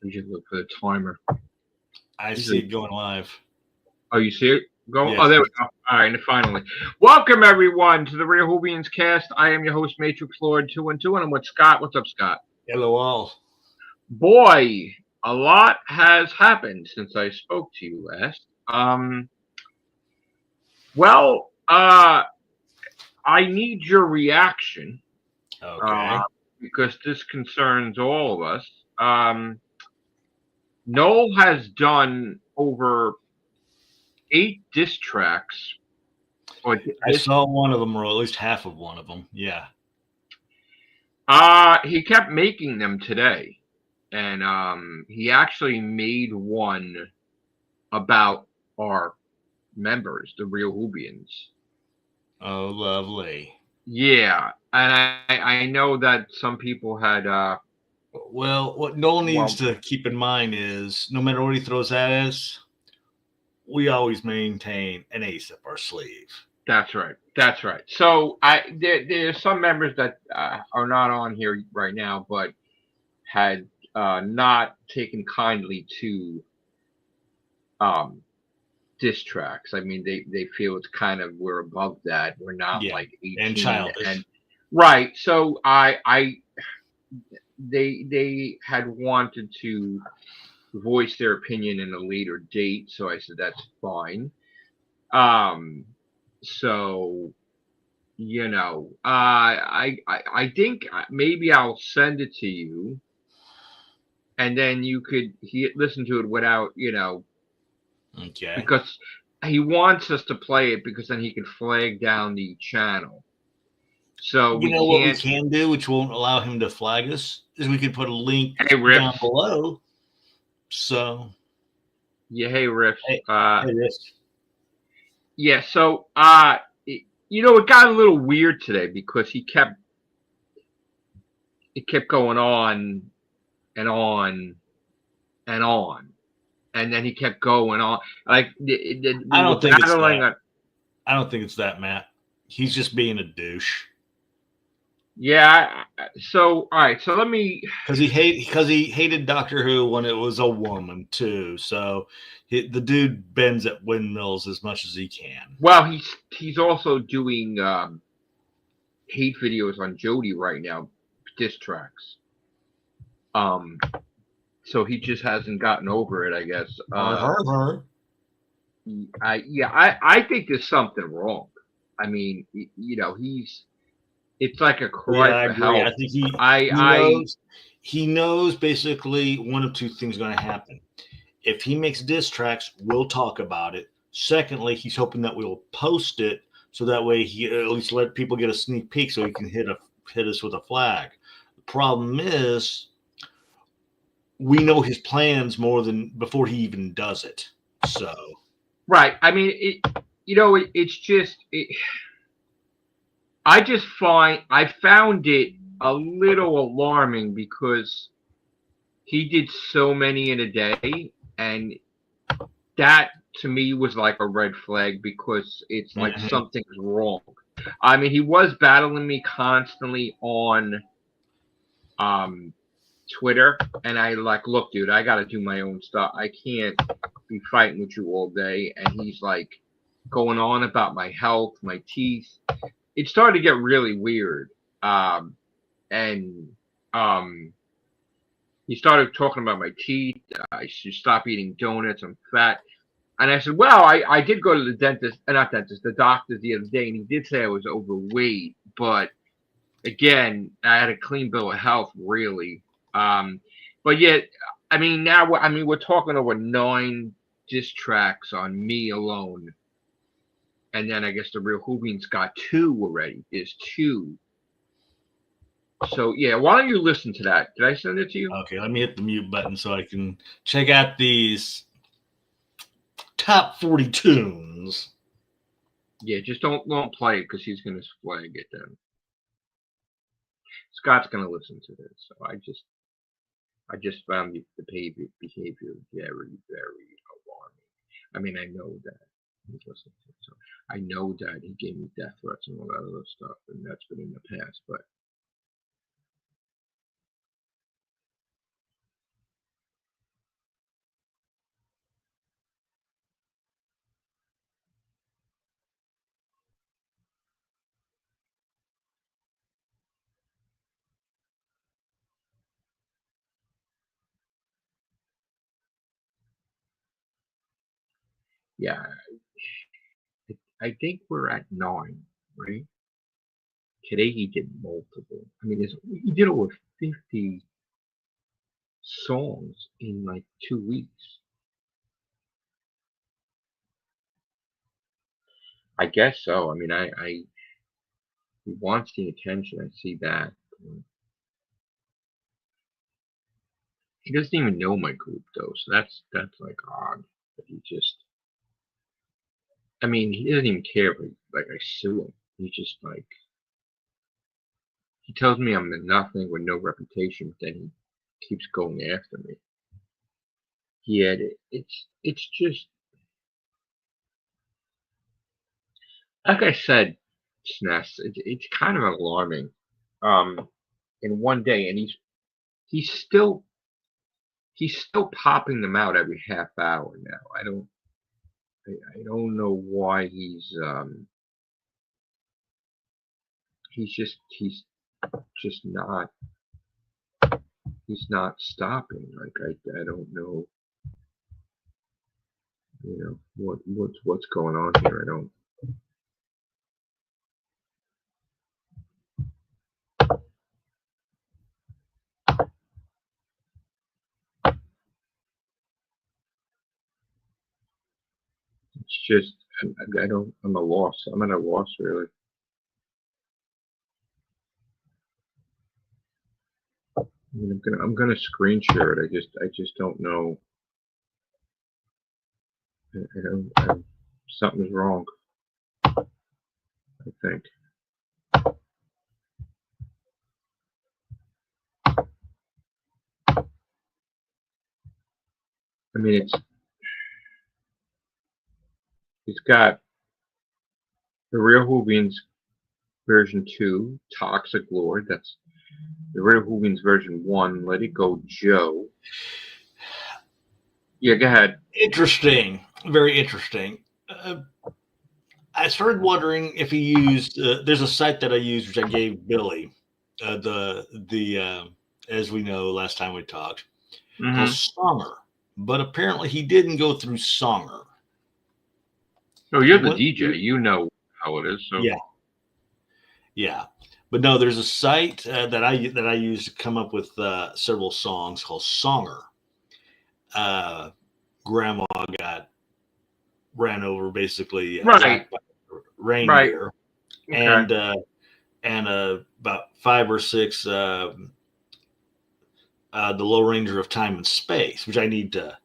We should look for the timer. I This see is, it going live. oh, you see it? Go. Oh, Yes. there we go. All right, and finally, welcome everyone to the Real Whovians cast. I am your host, Matrix Lord 212, and I'm with Scott. What's up, Scott? Hello all. Boy, a lot has happened since I spoke to you last. Well, I need your reaction Okay. uh, because this concerns all of us. Noel has done over 8 diss tracks, or I saw one of them, or at least half of one of them. Yeah. he kept making them today, and he actually made one about our members, the Real Whovians. Oh, lovely. Yeah, and I know that some people had Well, what Noel needs well, to keep in mind is no matter what he throws at us, we always maintain an ace up our sleeve. that's right. That's right. So there's some members that are not on here right now, but had not taken kindly to um, diss tracks. I mean, they feel it's kind of we're above that. We're not Yeah. like And 18 and childish. right. So I they had wanted to voice their opinion in a later date, so I said that's fine. Um, so I think maybe I'll send it to you, and then you could listen to it without Okay. because he wants us to play it because then he can flag down the channel. So You we know what we can't. can do, which won't allow him to flag us, is we could put a link Hey down Riffs, below. So, yeah, hey Riffs. hey, hey, this. Yeah. So it got a little weird today because it kept going on and on and on, and then he kept going on like I we were don't think it's battling that. on. I don't think it's that, Matt. He's just being a douche. Yeah. So all right. So let me. Because he hated Doctor Who when it was a woman too. So the dude bends at windmills as much as he can. Well, he's also doing hate videos on Jodie right now, diss tracks. Um, so he just hasn't gotten over it, I guess. I think there's something wrong. I mean, it's like a Yeah, cry I for agree. help. I think he I knows he knows basically one of two things going to happen. If he makes diss tracks, we'll talk about it. Secondly, he's hoping that we'll post it so that way he at least let people get a sneak peek so he can hit us with a flag. The problem is we know his plans more than before he even does it. So right. I mean, it's just I found it a little alarming because he did so many in a day, and that to me was like a red flag because it's like mhm. something's wrong. I mean, he was battling me constantly on um Twitter, and I like, look, dude, I got to do my own stuff. I can't be fighting with you all day. And he's like going on about my health, my teeth. It started to get really weird. And um, he started talking about my teeth. I should stop eating donuts. I'm fat. And I said, well, I did go to the dentist, not dentist, the doctor the other day, and he did say I was overweight. But again, I had a clean bill of health, really. Um, but yet, I mean, we're talking over 9 diss tracks on me alone, and then I guess the Real Whovians got 2 already. There's 2. So yeah, why don't you listen to that? Did I send it to you? Okay, let me hit the mute button so I can check out these top 40 tunes. Yeah, just don't play it because he's gonna flag it then. Scott's gonna listen to this, so I just found the behavior very very alarming. I mean, I know that he's listening to it, so I know that he gave me death threats and all that other stuff, and that's been in the past. But Yeah, I think we're at 9, right? Today he did multiple. I mean, he did over 50 songs in like 2 weeks. I guess so. I mean, he wants the attention. I see that. He doesn't even know my group though, so that's like odd. But he just, I mean, he doesn't even care if like I sue him. He just like he tells me I'm nothing with no reputation, but then he keeps going after me. Yeah, it's just like I said, Sness. It's kind of alarming. In one day, and he's still popping them out every half hour now. I don't know why he's just not stopping. Like I don't know, what's going on here. I don't. It's just I don't. I'm a loss. I'm at a loss really. I mean, I'm gonna screen share it. I just don't know. Something's wrong. I think. I mean, it's got the Real Whovians version 2, Toxic Lord. That's the Real Whovians version 1, Let It Go Joe. Yeah, go ahead. Interesting, very interesting. I started wondering if he used. There's a site that I use, which I gave Billy. The as we know, last time we talked, called Songer, but apparently he didn't go through Songer. No, you're the DJ. You know how it is. So yeah. But no, there's a site that I use to come up with several songs called Songer. Grandma got ran over, basically right, by a reindeer, right. Okay. and about 5 or 6 the Low Ranger of Time and Space, which I need to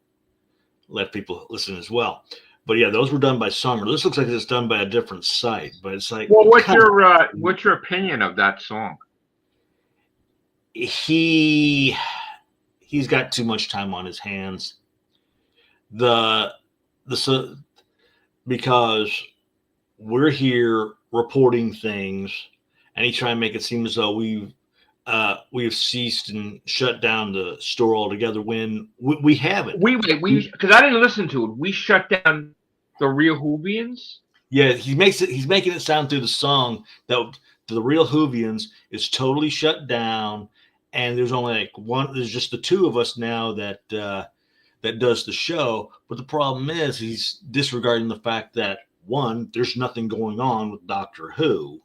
let people listen as well. But yeah, those were done by Songer. This looks like it's done by a different site, but it's like, well, what's your opinion of that song? He's got too much time on his hands. Because we're here reporting things, and he's trying to make it seem as though we have ceased and shut down the store altogether when we haven't. We because I didn't listen to it. We shut down the Real Whovians. Yeah, he's making it sound through the song that the Real Whovians is totally shut down, and there's only like one. There's just the two of us now that does the show. But the problem is he's disregarding the fact that, one, there's nothing going on with Doctor Who,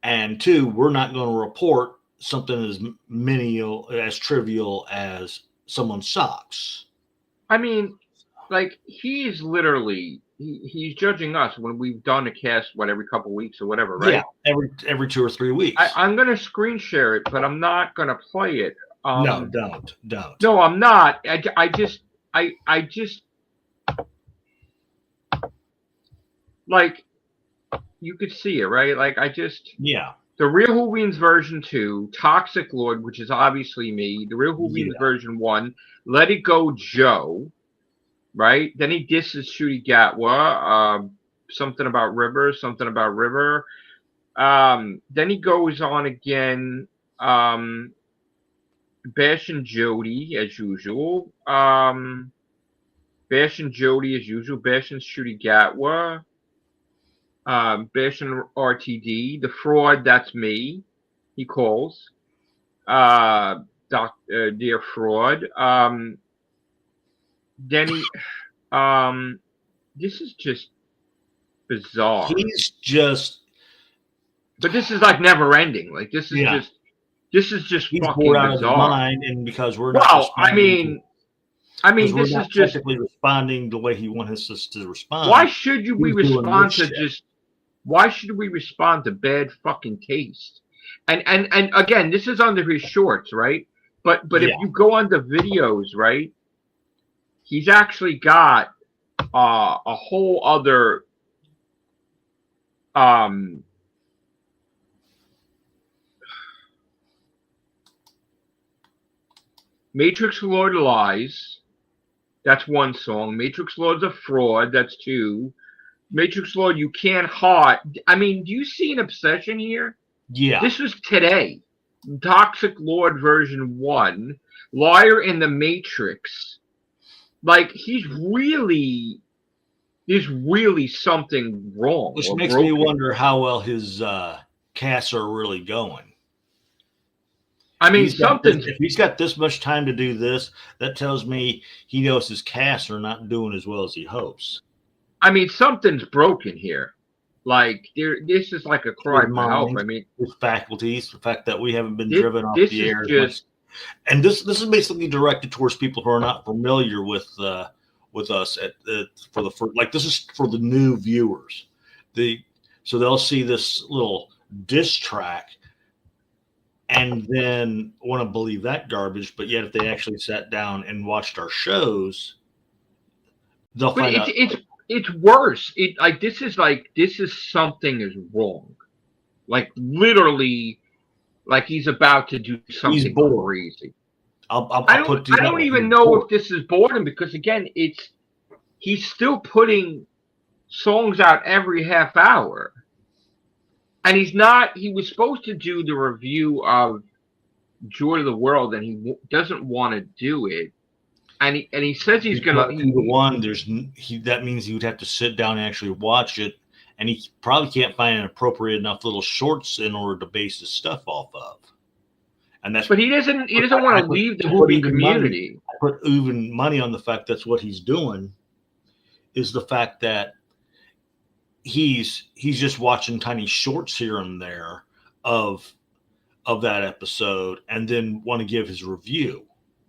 and two, we're not going to report something as menial, as trivial as someone's socks. I mean, like he's literally he's judging us when we've done a cast every couple weeks or whatever, right? Yeah, every 2 or 3 weeks. I'm gonna screen share it, but I'm not gonna play it. No, don't. No, I'm not. I just like you could see it, right? Like yeah. The Real Whovians version 2, Toxic Lord, which is obviously me. The Real Whovians version 1, Let It Go Joe, right? Then he disses Shooty Gatwa, something about River. Then he goes on again, Bash and Jody as usual. Bash and Jody as usual. Bash and Shooty Gatwa. Bash and RTD. The Fraud, that's me. He calls. Dear Fraud. Then This is just bizarre. He's just, But this is like never ending. Like this is yeah, just he's fucking bored out of his bizarre. mind, and because we're not Well, responding because we're this is not just technically responding the way he wants us to why respond, should you we he's doing this respond to shit. just why should we respond to bad fucking taste? And again, this is under his shorts, right? But if Yeah, you go on the videos, right, he's actually got a whole other um Matrix Lord Lies. That's one song. Matrix Lord's a fraud. That's two. Matrix Lord, you can't hide. I mean, do you see an obsession here? yeah. This was today. Toxic Lord version 1. Liar in the Matrix. Like, there's really something wrong Which or makes me broken. wonder how well his casts are really going. I mean, If he's got this much time to do this, that tells me he knows his casts are not doing as well as he hopes. something's broken here. Like, this is like a cry His for help. mind, I mean, his faculties, the fact that we haven't been this, driven off this the is air as much. just. And this is basically directed towards people who are not familiar with us like this is for the new viewers. So they'll see this little diss track and then want to believe that garbage, but yet if they actually sat down and watched our shows, they'll But find out. it's worse. This is something is wrong. Like literally, like he's about to do something crazy. I don't even know if this is boredom because again, he's still putting songs out every half hour, and he's not. He was supposed to do the review of Joy of the World, and he doesn't want to do it. And he says he's gonna. That means he would have to sit down and actually watch it, and he probably can't find an appropriate enough little shorts in order to base his stuff off of. And that's. But he doesn't want to leave the Whovian community. I put even money on the fact that's what he's doing. Is the fact that he's just watching tiny shorts here and there of that episode, and then want to give his review.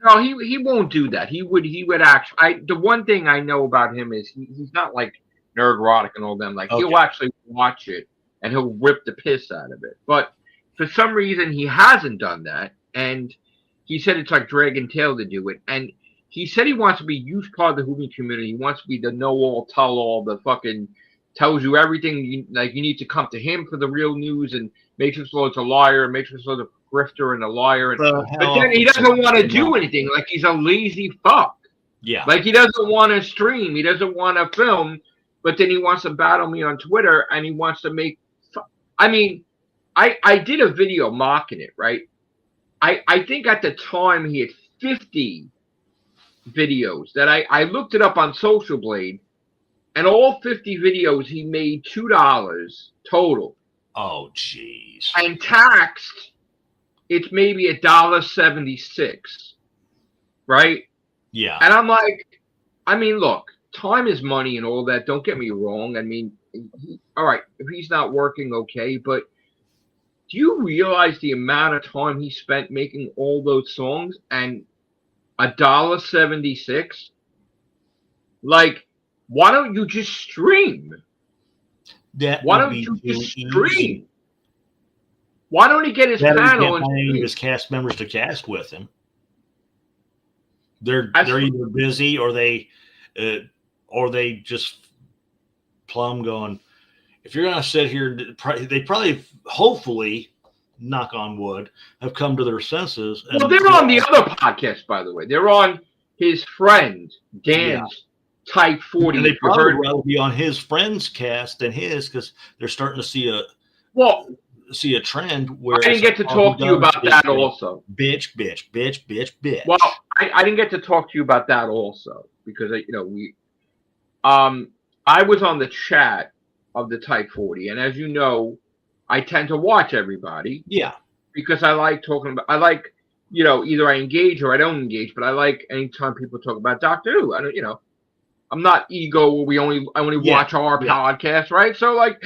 No, he won't do that. He would actually. The one thing I know about him is he's not like Nerdrotic and all them. Like he'll actually watch it and he'll rip the piss out of it. But for some reason he hasn't done that, and he said it's like Dragon Tail to do it. And he said he wants to be a huge part of the Whovian community. He wants to be the know-all, tell-all, the fucking tells you everything. You need to come to him for the real news. And Matrix Lord's a liar. Matrix Lord's a grifter and a liar. But then he doesn't want to do anything. Like he's a lazy fuck. Yeah. Like he doesn't want to stream. He doesn't want to film. But then he wants to battle me on Twitter and he wants to make. I mean, I did a video mocking it, right? I think at the time he had 50 videos that I looked it up on Social Blade, and all 50 videos he made $2 total. Oh, jeez. And taxed, it's maybe $1.76, right? Yeah. And I'm like, I mean, look, time is money and all that. Don't get me wrong. I mean, all right, if he's not working, okay, but do you realize the amount of time he spent making all those songs and $1.76? Like, why don't you just stream? Why don't you just stream? Why don't he get his panel and find his cast members to cast with him? They're either busy or they just plumb going. If you're gonna sit here, they probably, hopefully, knock on wood, have come to their senses. Well, they're on the other podcast, by the way. They're on his friend Dan's Type 40. And they probably would rather be on his friend's cast than his, because they're starting to see a trend where I didn't get to talk to you about that also. Bitch. Well, I didn't get to talk to you about that also because I was on the chat of the Type 40, and as you know, I tend to watch everybody. Yeah. Because I like talking about. I like, either I engage or I don't engage, but I like anytime people talk about Doctor Who. I don't, I'm not ego where I only watch our podcast, right? So like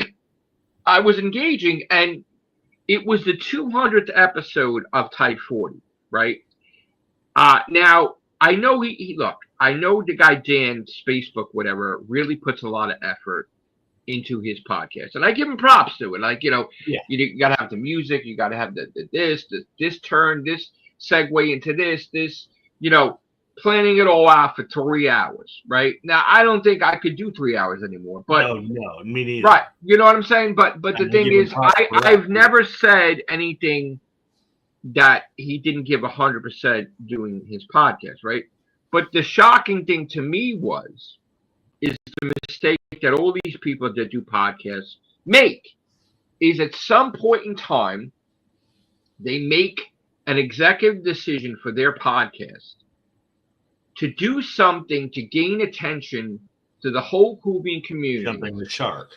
I was engaging, and it was the 200th episode of Type 40, right? Now I know he look. I know the guy Dan's Facebook, whatever, really puts a lot of effort into his podcast, and I give him props to it. Like you got to have the music, you got to have this turn, this segue into this, planning it all out for 3 hours, right? Now I don't think I could do 3 hours anymore, but no, me neither. right, you know what I'm saying? But the thing is, I've never said anything that he didn't give 100% doing his podcast, right? But the shocking thing to me is the mistake that all these people that do podcasts make is at some point in time, they make an executive decision for their podcast to do something to gain attention to the whole Whovian community. Jumping the shark.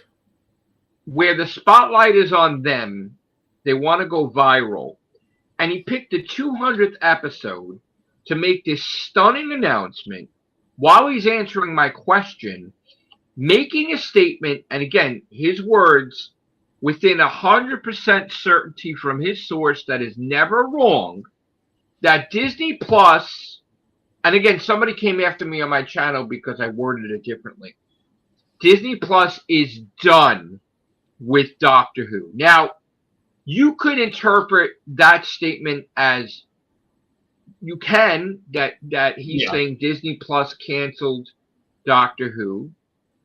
Where the spotlight is on them, they want to go viral. And he picked the 200th episode to make this stunning announcement while he's answering my question, making a statement, and again, his words, within 100% certainty from his source that is never wrong, that Disney Plus, and again, somebody came after me on my channel because I worded it differently. Disney Plus is done with Doctor Who. Now, you could interpret that statement as you can, that he's saying Disney Plus canceled Doctor Who,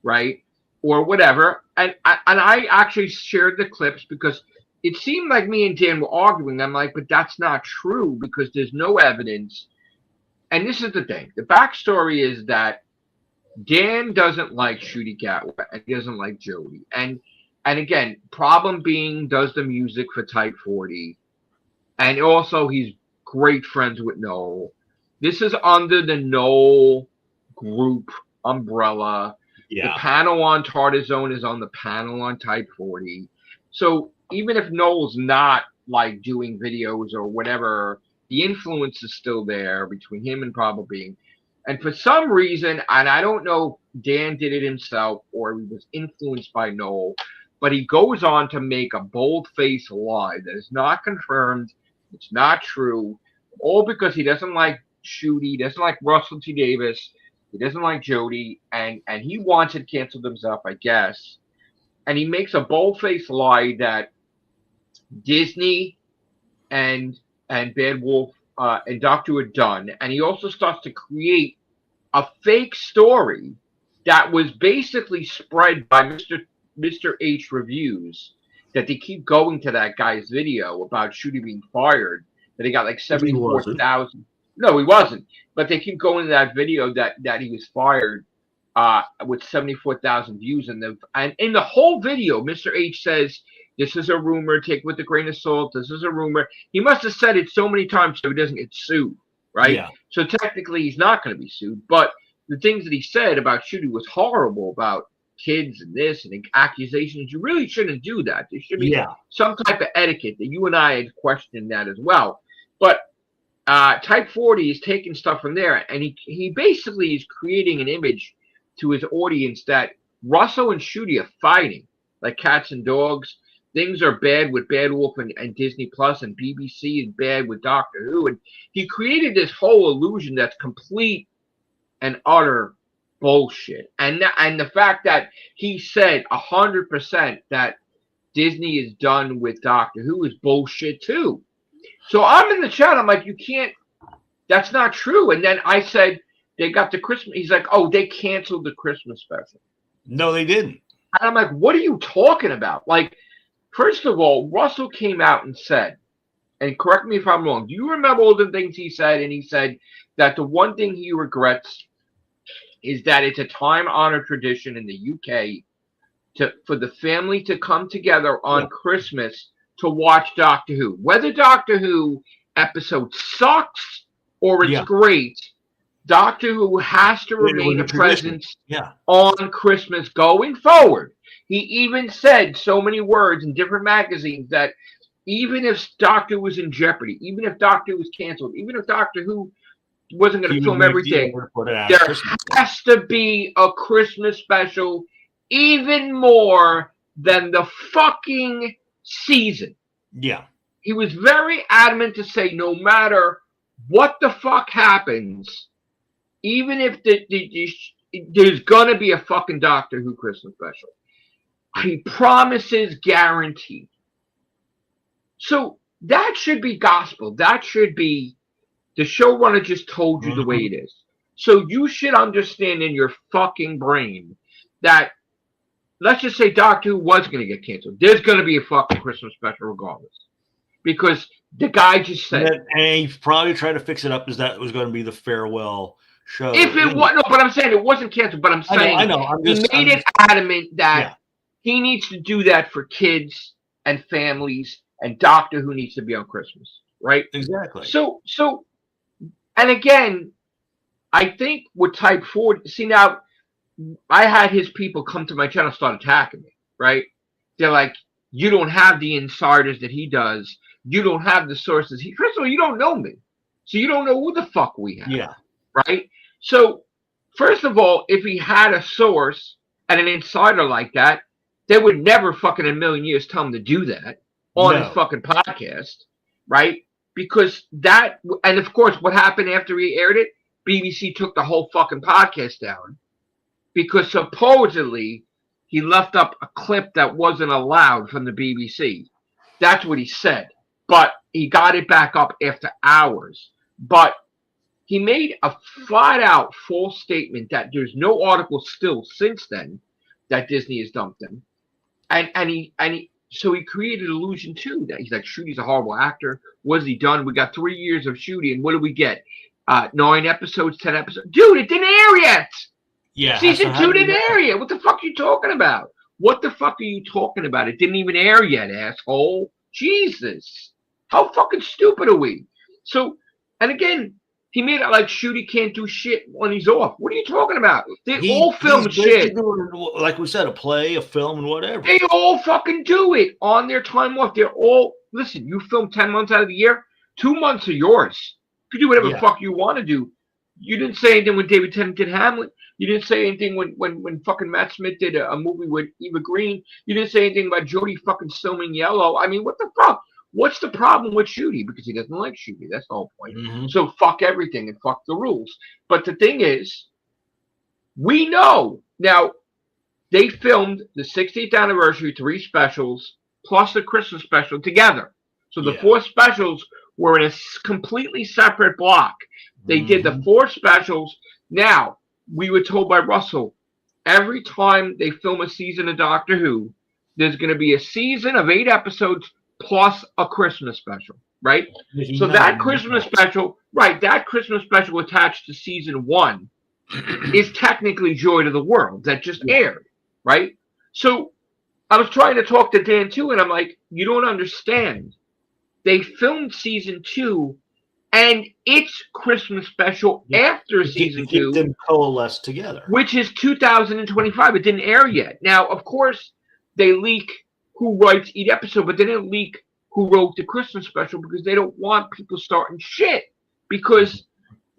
right? Or whatever. And I actually shared the clips because it seemed like me and Dan were arguing. I'm like, but that's not true because there's no evidence. And this is the thing. The backstory is that Dan doesn't like Ncuti Gatwa and he doesn't like Jodie. And again, problem being does the music for Type 40. And also he's great friends with Noel. This is under the Noel group umbrella. The panel on Tartazone is on the panel on Type 40. So even if Noel's not like doing videos or whatever, the influence is still there between him and Problem Being. And for some reason, and I don't know if Dan did it himself or he was influenced by Noel, but he goes on to make a bold-faced lie that is not confirmed. It's not true. All because he doesn't like Ncuti, doesn't like Russell T. Davis, he doesn't like Jodie, and he wants it canceled himself, I guess. And he makes a bold-faced lie that Disney and Bad Wolf and Doctor Who are done. And he also starts to create a fake story that was basically spread by Mr. H reviews, that they keep going to that guy's video about Ncuti being fired, that he got like 74,000. No, he wasn't. But they keep going to that video that he was fired with 74,000 views. And in the whole video, Mr. H says, this is a rumor, take it with a grain of salt. This is a rumor. He must have said it so many times so he doesn't get sued, right? Yeah. So technically he's not going to be sued. But the things that he said about Ncuti was horrible, about kids and this and accusations. You really shouldn't do that. There should be some type of etiquette that you and I had questioned that as well. But Type 40 is taking stuff from there, and he basically is creating an image to his audience that Russell and Ncuti are fighting like cats and dogs. Things are bad with Bad Wolf and Disney Plus, and BBC is bad with Doctor Who. And he created this whole illusion that's complete and utter bullshit. And the fact that he said 100% that Disney is done with Doctor Who is bullshit too. So I'm in the chat. I'm like, you can't. That's not true. And then I said they got the Christmas. He's like, oh, they canceled the Christmas special. No, they didn't. And I'm like, what are you talking about? Like, first of all, Russell came out and said, and correct me if I'm wrong, do you remember all the things he said? And he said that the one thing he regrets is that it's a time-honored tradition in the UK for the family to come together on Christmas to watch Doctor Who. Whether Doctor Who episode sucks or it's great, Doctor Who has to remain a presence on Christmas going forward. He even said so many words in different magazines that even if Doctor Who was in jeopardy, even if Doctor Who was canceled, even if Doctor Who wasn't going He to would film make the everything. order, put it out There Christmas. has to be a Christmas special, even more than the fucking season. Yeah. He was very adamant to say no matter what the fuck happens, even if there's gonna be a fucking Doctor Who Christmas special. He promises guaranteed. So that should be gospel. That should be the showrunner just told you the way it is. So you should understand in your fucking brain that, let's just say Doctor Who was going to get canceled. There's going to be a fucking Christmas special regardless. Because the guy just said. And he probably tried to fix it up as that was going to be the farewell show. If it was, no, but I'm saying it wasn't canceled, but I'm saying I know. He made it adamant that he needs to do that for kids and families, and Doctor Who needs to be on Christmas, right? Exactly. So, and again, I think with Type 4, see now, I had his people come to my channel, start attacking me, right? They're like, you don't have the insiders that he does. You don't have the sources. First of all, you don't know me. So you don't know who the fuck we have. Yeah. Right? So, first of all, if he had a source and an insider like that, they would never fucking in a million years tell him to do that on his fucking podcast. Right? Because that, and of course, what happened after he aired it? BBC took the whole fucking podcast down. Because supposedly he left up a clip that wasn't allowed from the BBC. That's what he said. But he got it back up after hours. But he made a flat-out false statement that there's no article still since then that Disney has dumped him. So he created an illusion too that he's like, Shooty's a horrible actor. Was he done? We got 3 years of Shooty, and what do we get? 9 episodes, 10 episodes. Dude, it didn't air yet. Yeah. Season 2 didn't air yet. What the fuck are you talking about? What the fuck are you talking about? It didn't even air yet, asshole. Jesus. How fucking stupid are we? So, and again, he made it like Shooty can't do shit when he's off. What are you talking about? They all film shit. Like we said, a play, a film, and whatever. They all fucking do it on their time off. They're all, listen, you film 10 months out of the year, 2 months are yours. You can do whatever the fuck you want to do. You didn't say anything when David Tennant did Hamlet. You didn't say anything when fucking Matt Smith did a movie with Eva Green. You didn't say anything about Jodie fucking Stillman Yellow. I mean, what the fuck? What's the problem with Shooty? Because he doesn't like Shooty. That's the whole point. Mm-hmm. So fuck everything and fuck the rules. But the thing is, we know. Now, they filmed the 60th anniversary, 3 specials, plus a Christmas special together. So the 4 specials were in a completely separate block. They did the 4 specials. Now, we were told by Russell, every time they film a season of Doctor Who, there's going to be a season of 8 episodes plus a Christmas special, right? So that Christmas special, that Christmas special attached to season 1 is technically Joy to the World that just aired, right? So I was trying to talk to Dan too, and I'm like, you don't understand. They filmed season 2 and its Christmas special after season 2. Them coalesce together. Which is 2025. It didn't air yet. Now, of course, they leak who writes each episode, but they didn't leak who wrote the Christmas special because they don't want people starting shit. Because,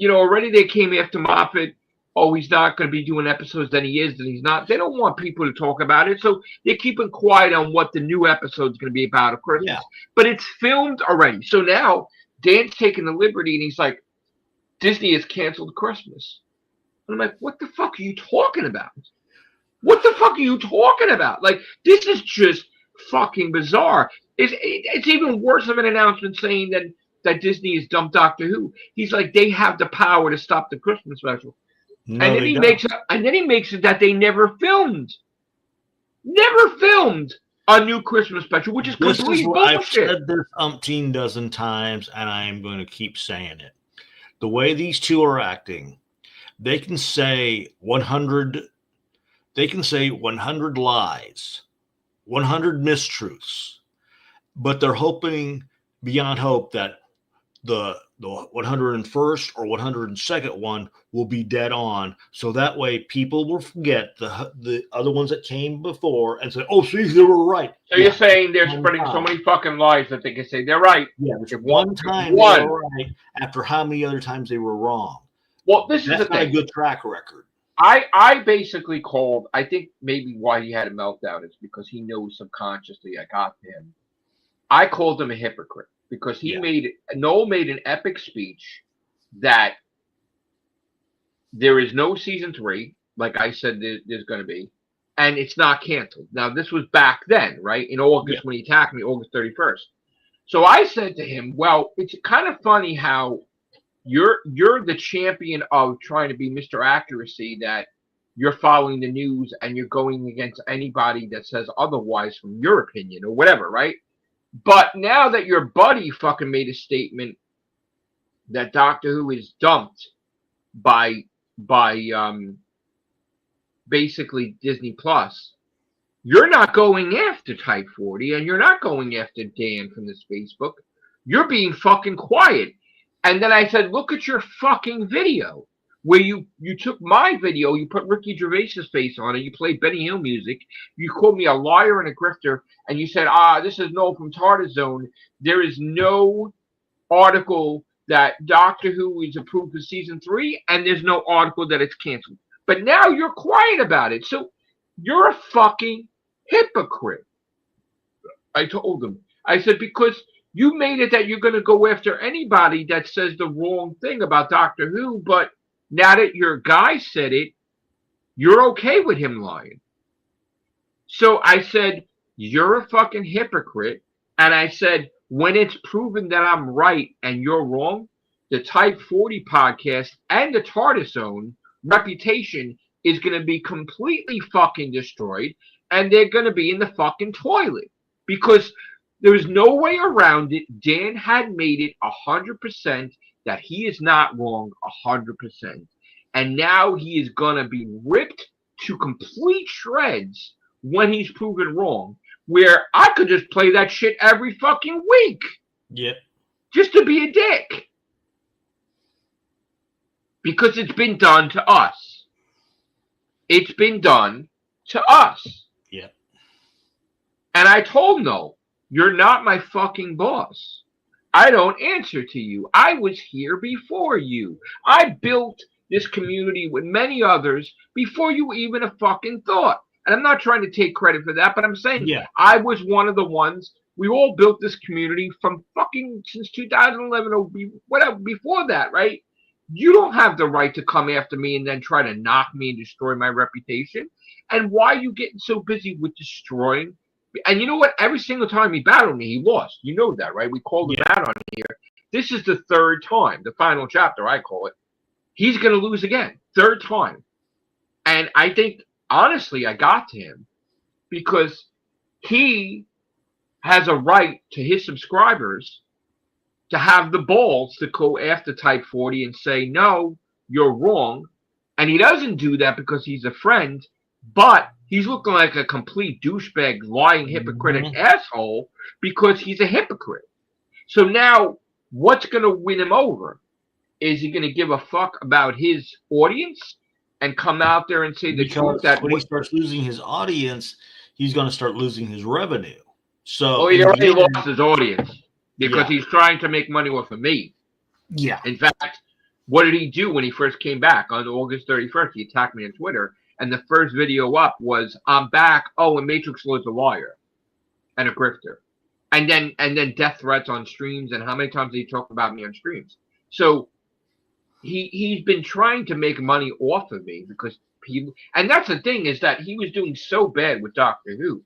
already they came after Moffat. Oh, he's not going to be doing episodes, then he is, then he's not. They don't want people to talk about it. So they're keeping quiet on what the new episode is going to be about at Christmas. Yeah. But it's filmed already. So now Dan's taking the liberty and he's like, Disney has canceled Christmas. And I'm like, what the fuck are you talking about? What the fuck are you talking about? Like, this is just fucking bizarre. It's even worse of an announcement saying that Disney has dumped Doctor Who. He's like, they have the power to stop the Christmas special. No, and then he makes it that they never filmed a new Christmas special, which is completely bullshit. I've said this umpteen dozen times, and I am going to keep saying it. The way these two are acting, they can say 100 lies, 100 mistruths, but they're hoping beyond hope that the 101st or 102nd one will be dead on. So that way people will forget the other ones that came before and say, oh, see, they were right. So you're saying they're spreading so many fucking lies that they can say they're right. Yeah, If one time they were right after how many other times they were wrong. Well, this is That's the not thing. a good track record. I basically called, I think maybe why he had a meltdown is because he knows subconsciously I got to him. I called him a hypocrite because Noel made an epic speech that there is no season 3, like I said there's going to be, and it's not canceled. Now, this was back then, right? In August when he attacked me, August 31st. So I said to him, well, it's kind of funny how you're the champion of trying to be Mr. Accuracy, that you're following the news and you're going against anybody that says otherwise from your opinion or whatever, right? But now that your buddy fucking made a statement that Doctor Who is dumped by basically Disney Plus, you're not going after Type 40 and you're not going after Dan from this Facebook. You're being fucking quiet. And then I said, look at your fucking video where you took my video, you put Ricky Gervais's face on it, you played Benny Hill music, you called me a liar and a grifter, and you said, this is Noel from TARDIS Zone. There is no article that Doctor Who is approved for season 3, and there's no article that it's canceled. But now you're quiet about it. So you're a fucking hypocrite. I told him. I said, because you made it that you're going to go after anybody that says the wrong thing about Doctor Who, but now that your guy said it, you're okay with him lying. So I said, you're a fucking hypocrite. And I said, when it's proven that I'm right and you're wrong, the Type 40 podcast and the TARDIS Zone reputation is going to be completely fucking destroyed, and they're going to be in the fucking toilet. Because there's no way around it. Dan had made it 100% that he is not wrong 100%. And now he is going to be ripped to complete shreds when he's proven wrong. Where I could just play that shit every fucking week. Yep. Just to be a dick. Because it's been done to us. It's been done to us. Yep. And I told Noel, you're not my fucking boss. I don't answer to you. I was here before you. I built this community with many others before you even a fucking thought. And I'm not trying to take credit for that, but I'm saying I was one of the ones. We all built this community from fucking since 2011 or whatever before that, right? You don't have the right to come after me and then try to knock me and destroy my reputation. And why are you getting so busy with destroying? And you know what? Every single time he battled me, he lost. You know that, right? We called him out on here. This is the third time, the final chapter, I call it. He's going to lose again. Third time. And I think, honestly, I got to him because he has a right to his subscribers to have the balls to go after Type 40 and say, no, you're wrong. And he doesn't do that because he's a friend, but he's looking like a complete douchebag, lying, hypocritic asshole because he's a hypocrite. So now what's going to win him over? Is he going to give a fuck about his audience and come out there and say the truth? That when he starts losing his audience, he's going to start losing his revenue. So he already lost his audience because he's trying to make money off of me. Yeah. In fact, what did he do when he first came back on August 31st? He attacked me on Twitter, and the first video up was, I'm back. Oh, and Matrix Lord's a liar and a grifter. And then death threats on streams, and how many times did he talk about me on streams? So he's been trying to make money off of me because people, and that's the thing, is that he was doing so bad with Doctor Who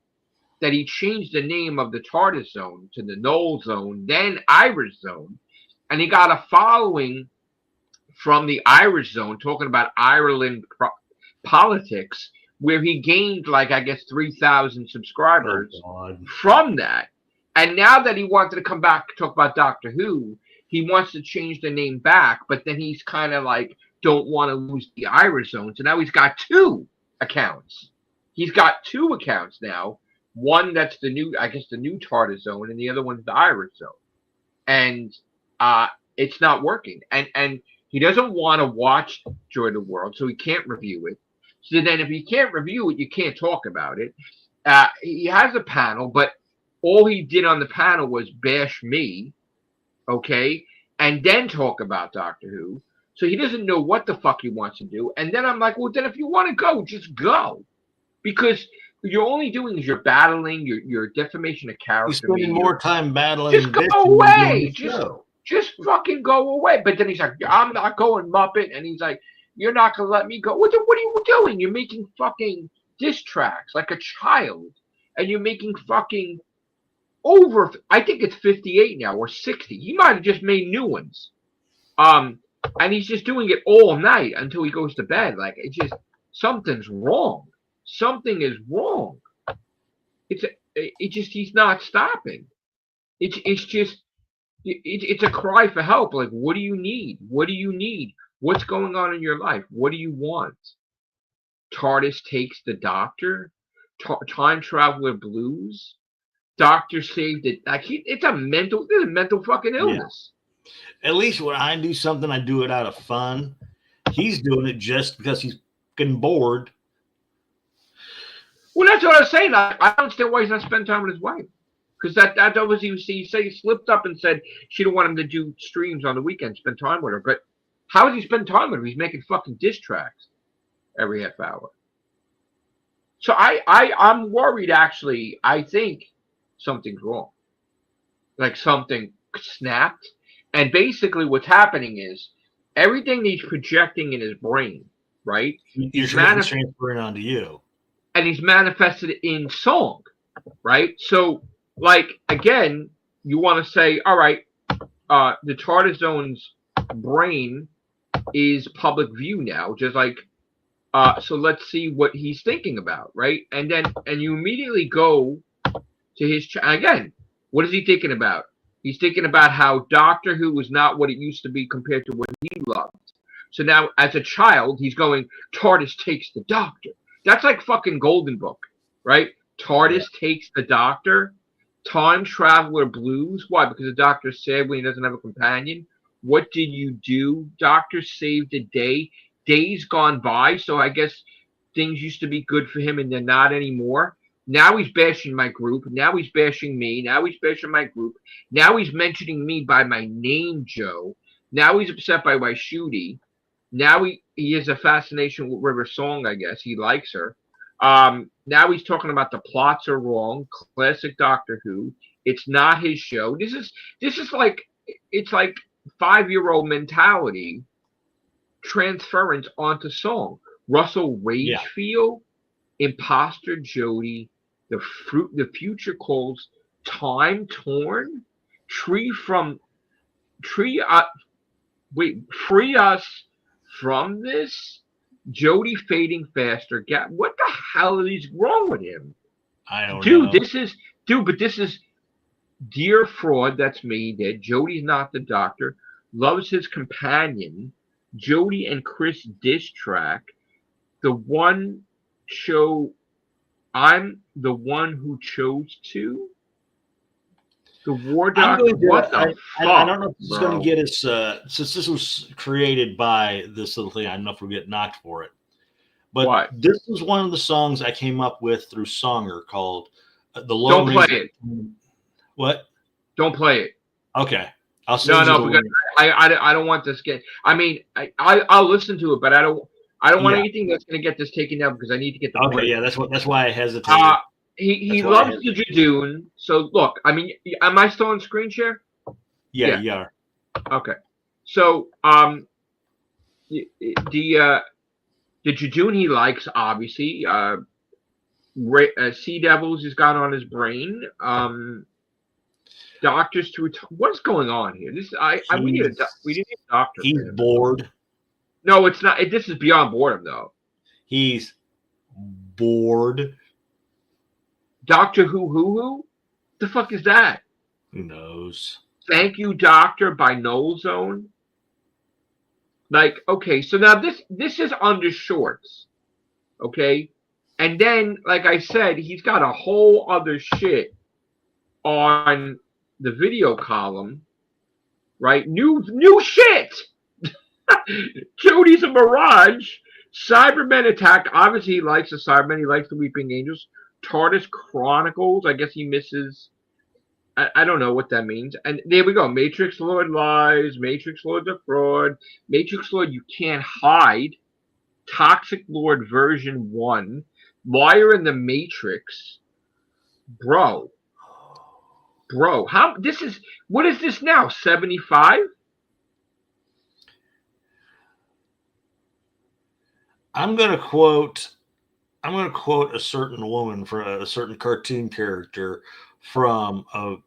that he changed the name of the TARDIS Zone to the Noel Zone, then Irish Zone, and he got a following from the Irish Zone talking about Ireland politics, where he gained like, I guess, 3,000 subscribers from that. And now that he wanted to come back to talk about Doctor Who, he wants to change the name back, but then he's kind of like, don't want to lose the Irish Zone. So now he's got two accounts. He's got two accounts now. One that's the new, I guess, the new TARDIS Zone, and the other one's the Irish Zone. And it's not working, and he doesn't want to watch Joy of the World, so he can't review it. So then, if he can't review it, you can't talk about it. He has a panel, but all he did on the panel was bash me, okay, and then talk about Doctor Who. So he doesn't know what the fuck he wants to do. And then I'm like, well, then if you want to go, just go, because you're only doing is you're battling, you're defamation of character. You're spending more time battling. Just go away. Just fucking go away. But then he's like, I'm not going, Muppet. And he's like, you're not gonna let me go. What are you doing? You're making fucking diss tracks like a child, and you're making fucking over. I think it's 58 now or 60. He might have just made new ones. And he's just doing it all night until he goes to bed. Like, it just, something's wrong. Something is wrong. He's not stopping. It's a cry for help. Like, what do you need? What do you need? What's going on in your life? What do you want? TARDIS takes the Doctor. Time Traveler Blues. Doctor saved it. Like, it's a mental fucking illness. Yeah. At least when I do something, I do it out of fun. He's doing it just because he's getting bored. Well, that's what I was saying. I don't understand why he's not spending time with his wife. Because that was he said he slipped up and said she didn't want him to do streams on the weekend, spend time with her. But how does he spend time with her? He's making fucking diss tracks every half hour. So I'm worried, actually. I think something's wrong. Like, something snapped. And basically what's happening is everything he's projecting in his brain, right? He's transferring onto you. And he's manifested in song, right? So, like, again, you want to say, all right, the TARDIS Zone's brain is public view now, just like, so let's see what he's thinking about, right? And you immediately go to his, again, what is he thinking about? He's thinking about how Doctor Who was not what it used to be compared to what he loved. So now, as a child, he's going, TARDIS takes the Doctor. That's like fucking Golden Book, right? TARDIS takes the Doctor. Time Traveler Blues. Why? Because the Doctor's sad when he doesn't have a companion. What did you do? Doctor saved the day. Days gone by, so I guess things used to be good for him and they're not anymore. Now he's bashing my group. Now he's bashing me. Now he's bashing my group. Now he's mentioning me by my name, Joe. Now he's upset by my shooty. Now he has a fascination with River Song, I guess. He likes her. Now he's talking about the plots are wrong. Classic Doctor Who. It's not his show. This is like, it's like 5-year-old mentality transference onto song. Russell Ragefield, Imposter Jody, the future calls, Time Torn, free us from this, Jody fading faster. What the hell is wrong with him? I don't know. But this is Dear Fraud, that's me, dead. Jody's not the Doctor, loves his companion, Jody and Chris diss track, the one show I'm the one who chose to. The War Doctor. What the fuck? I don't know if this is going to get us, since this was created by this little thing, I don't know if we'll get knocked for it. But this is one of the songs I came up with through Songer called The Lone Don't play it. What? Don't play it. Okay. I'll send No, because I don't want this get. I mean, I'll listen to it, but I don't want anything that's going to get this taken down because I need to get the. Okay, break. yeah, that's why I hesitated. He loves the Jadoon. So look, I mean, am I still on screen share? Yeah, you are. Okay, so the Jadoon he likes, obviously. Sea Devils has got on his brain. Doctors through what's going on here? We need a doctor. He's bored. No, it's not. This is beyond boredom, though. He's bored. Doctor Who? The fuck is that? Who knows? Thank You, Doctor by Null Zone. Like, okay, so now this is under shorts, okay, and then like I said, he's got a whole other shit on the video column right? New shit. Jody's a mirage. Cybermen attacked. Obviously, he likes the Cybermen. He likes the Weeping Angels. TARDIS Chronicles. I guess he misses. I don't know what that means. And there we go. Matrix Lord lies. Matrix Lord's a fraud. Matrix Lord, you can't hide. Toxic Lord version 1. Liar in the Matrix. Bro. How this is what is this now? 75? I'm gonna quote a certain woman for a certain cartoon character from a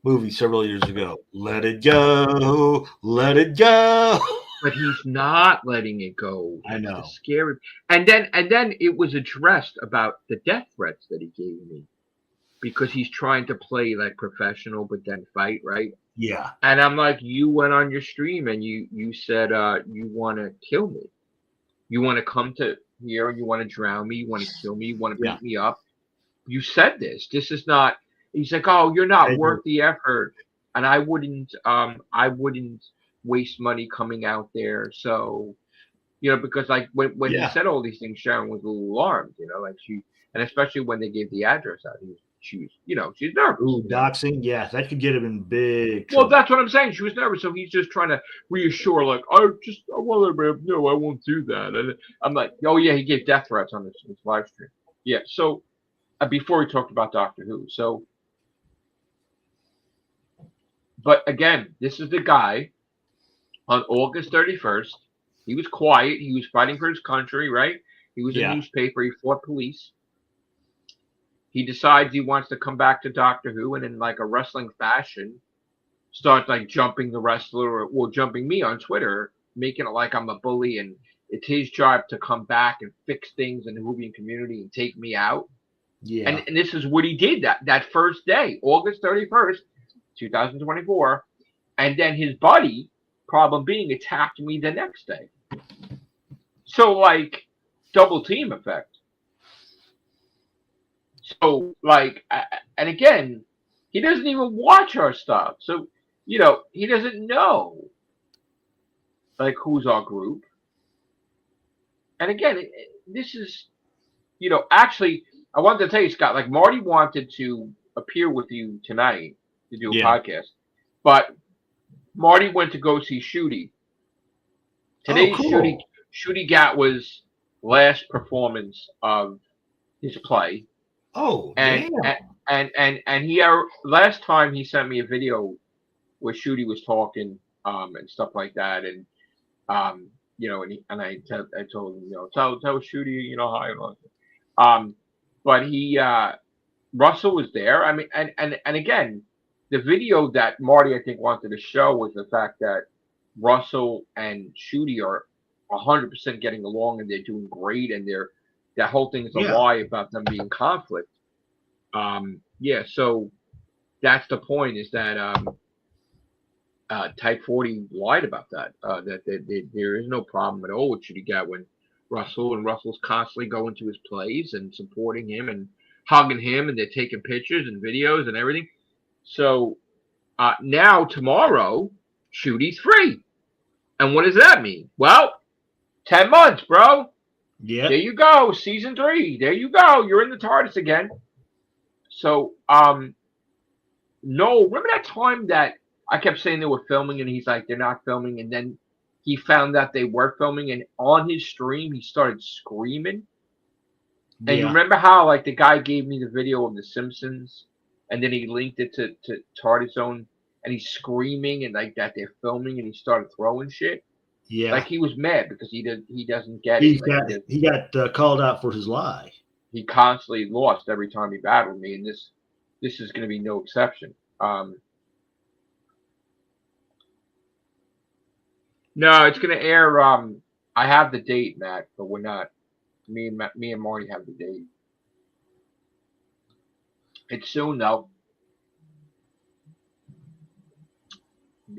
movie several years ago. Let it go, let it go. But he's not letting it go. I That's know. the scary. And then it was addressed about the death threats that he gave me. Because he's trying to play like professional but then fight, right? Yeah. And I'm like, you went on your stream and you said you wanna kill me. You wanna come to here, you wanna drown me, you wanna kill me, you wanna beat me up. You said this. This is not he's like, oh, you're not worth the effort. And I wouldn't waste money coming out there. So, because like when he said all these things, Sharon was a little alarmed, like and especially when they gave the address out, she was, she's nervous. Ooh, doxing, yeah, that could get him in big trouble. trouble. Well, that's what I'm saying. She was nervous, so he's just trying to reassure, like, I want everybody to know I won't do that. And I'm like, oh yeah, he gave death threats on his live stream. Yeah, so before we talked about Doctor Who, so, but again, this is the guy on August 31st. He was quiet. He was fighting for his country, right? He was in newspaper. He fought police. He decides he wants to come back to Doctor Who, and in like a wrestling fashion, starts like jumping the wrestler or jumping me on Twitter, making it like I'm a bully and it's his job to come back and fix things in the Whovian community and take me out. Yeah. And this is what he did that first day, August 31st, 2024. And then his buddy, problem being, attacked me the next day. So like double team effect. So like, and again, he doesn't even watch our stuff. So, he doesn't know like who's our group. And again, this is, actually, I wanted to tell you, Scott, like Marty wanted to appear with you tonight to do a podcast, but Marty went to go see Shooty. Today's Shooty got was last performance of his play. Oh, and he last time he sent me a video where Shooty was talking and stuff like that, and and I told him, tell Shooty, hi, but he Russell was there. I mean, and again, the video that Marty I think wanted to show was the fact that Russell and Shooty are 100% getting along and they're doing great, and that whole thing is a lie about them being conflict. So that's the point, is that Type 40 lied about that. That there is no problem at all with Shooty Gatwin. Russell's constantly going to his plays and supporting him and hugging him, and they're taking pictures and videos and everything. So now tomorrow, Shooty's free. And what does that mean? Well, 10 months, bro. Yeah. There you go. Season 3. There you go. You're in the TARDIS again. So, no, remember that time that I kept saying they were filming and he's like, they're not filming. And then he found that they were filming, and on his stream, he started screaming. And you remember how like the guy gave me the video of The Simpsons and then he linked it to TARDIS Zone, and he's screaming and like that they're filming, and he started throwing shit. Yeah. Like he was mad because he doesn't get it. He got called out for his lie. He constantly lost every time he battled me, and this is going to be no exception. No, it's going to air. I have the date, Matt, but we're not. Me and Marty have the date. It's soon though.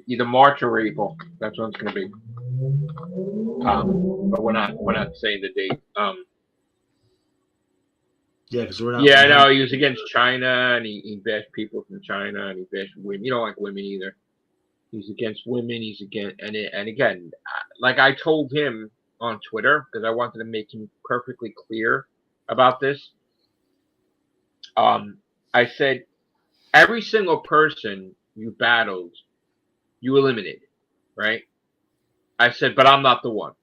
Either March or April. That's when it's going to be. But we're not saying the date. Yeah, because we're not. Yeah, no, he was against China, and he bashed people from China, and he bashed women. You don't like women either. He's against women. He's against and again, like I told him on Twitter because I wanted to make him perfectly clear about this. I said every single person you battled, you eliminated, right? I said, but I'm not the one.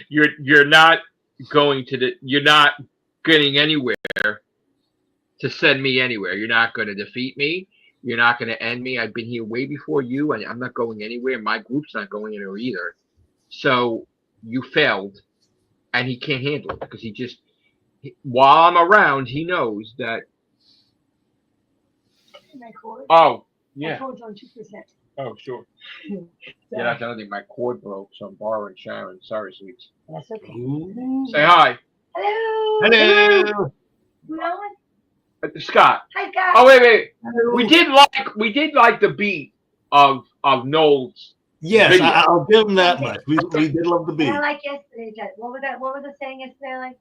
You're not you're not getting anywhere to send me anywhere. You're not going to defeat me. You're not going to end me. I've been here way before you, and I'm not going anywhere. My group's not going anywhere either. So you failed, and he can't handle it because while I'm around, he knows that. Oh, yeah. My cord's on 2%. Oh, sure. So, Yeah, that's another thing. My cord broke, so I'm borrowing Sharon. Sorry, sweets. that's okay. Ooh. Say hi. Hello. Hello. Who else? Scott. Hi, guys. Oh, wait. Hello. We did like the beat of Noel's. Yes, video. I'll give him that much. We did love the beat. And I like yesterday's. What was the saying yesterday like?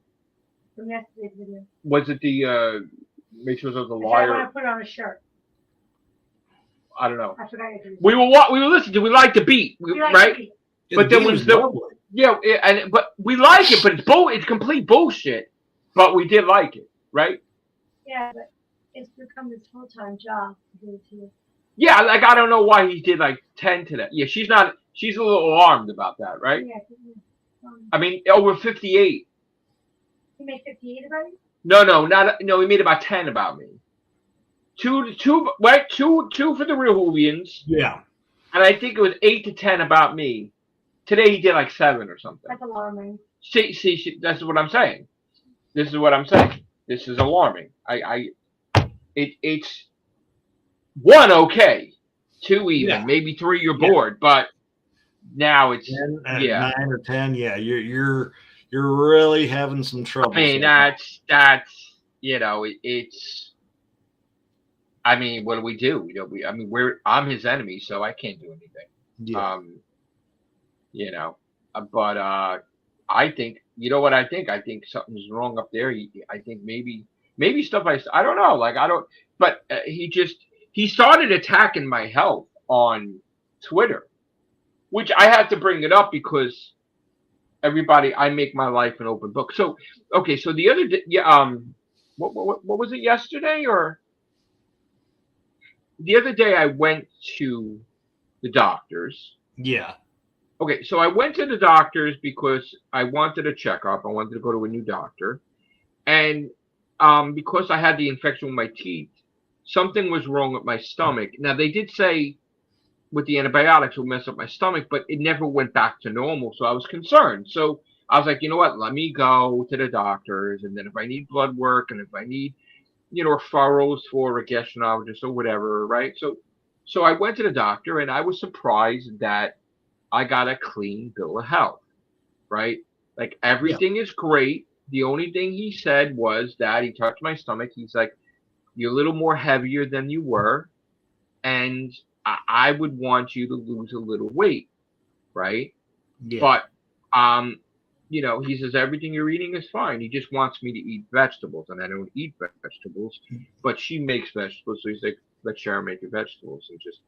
From yesterday's video. Was it the make sure there's a I liar? want to put it on a shirt. I don't know. I forgot it. We were listening to. We like the beat, right? But there was lovely. but we like it, but it's complete bullshit. But we did like it, right? Yeah, but it's become his full-time job to do it too. Yeah, like I don't know why he did like 10 to that. Yeah, she's a little alarmed about that, right? Yeah. I mean, over 58. He made 58 about you? No, he made about 10 about me. Two for the real Whovians. Yeah. And I think it was 8 to 10 about me. Today he did like 7 or something. That's alarming. See, that's what I'm saying. This is what I'm saying. This is alarming. It's 1 okay, 2 even, maybe 3 you're bored, but now it's 9 or 10. Yeah, you're really having some trouble. I mean, that's it's. I mean, what do we do? I'm his enemy, so I can't do anything. Yeah. But I think what I think. I think something's wrong up there. I think maybe stuff I don't know. Like I don't. But he started attacking my health on Twitter, which I had to bring it up because I make my life an open book. So okay, so the other day, what was it yesterday or? The other day I went to the doctor's. Yeah. Okay, so I went to the doctor's because I wanted a checkup. I wanted to go to a new doctor. And because I had the infection with my teeth, something was wrong with my stomach. Now, they did say with the antibiotics it would mess up my stomach, but it never went back to normal, so I was concerned. So I was like, you know what, let me go to the doctor's, and then if I need blood work and if I need referrals for a gastroenterologist or whatever, right? So I went to the doctor and I was surprised that I got a clean bill of health, right? Like everything is great. The only thing he said was that he touched my stomach. He's like, you're a little more heavier than you were, and I would want you to lose a little weight, right? Yeah. But he says everything you're eating is fine. He just wants me to eat vegetables, and I don't eat vegetables. But she makes vegetables, so he's like, let Sharon make your vegetables and just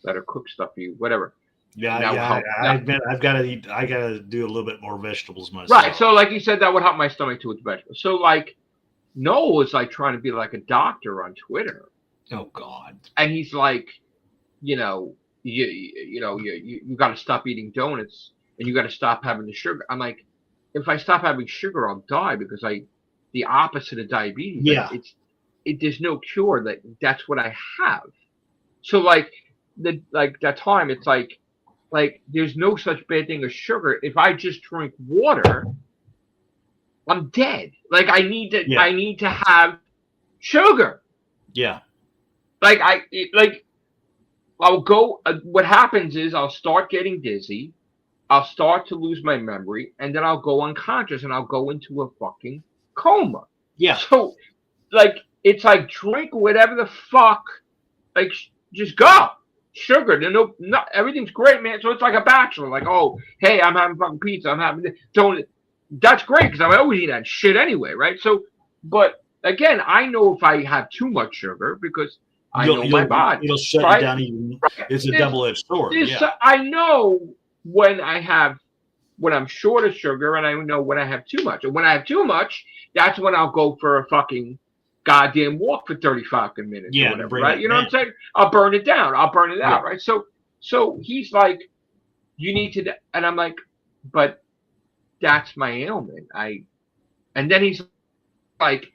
let her cook stuff for you, whatever. Yeah, I admit I gotta do a little bit more vegetables myself. Right. So like he said, that would help my stomach too with vegetables. So like Noel was like trying to be like a doctor on Twitter. Oh God. And he's like, you got to stop eating donuts and you got to stop having the sugar. I'm like, if I stop having sugar, I'll die because the opposite of diabetes. Yeah. There's no cure. That's what I have. So like that time, it's like there's no such bad thing as sugar. If I just drink water, I'm dead. Like I need to have sugar. Yeah. I'll go. What happens is I'll start getting dizzy. I'll start to lose my memory, and then I'll go unconscious, and I'll go into a fucking coma. Yeah. So, it's like drink whatever the fuck, just go. Sugar, no, everything's great, man. So it's like a bachelor, like, oh, hey, I'm having fucking pizza, I'm having this. That's great because I always eat that shit anyway, right? So, but again, I know if I have too much sugar because I know my body. It'll shut right? you down. Even, Right. it's a double-edged sword. Yeah. I know when I'm short of sugar, and I know when I have too much. And when I have too much, that's when I'll go for a fucking goddamn walk for 35 minutes or whatever, right? You know what I'm saying? I'll burn it down. I'll burn it out, right? So he's like, you need to, and I'm like, but that's my ailment. And then he's like,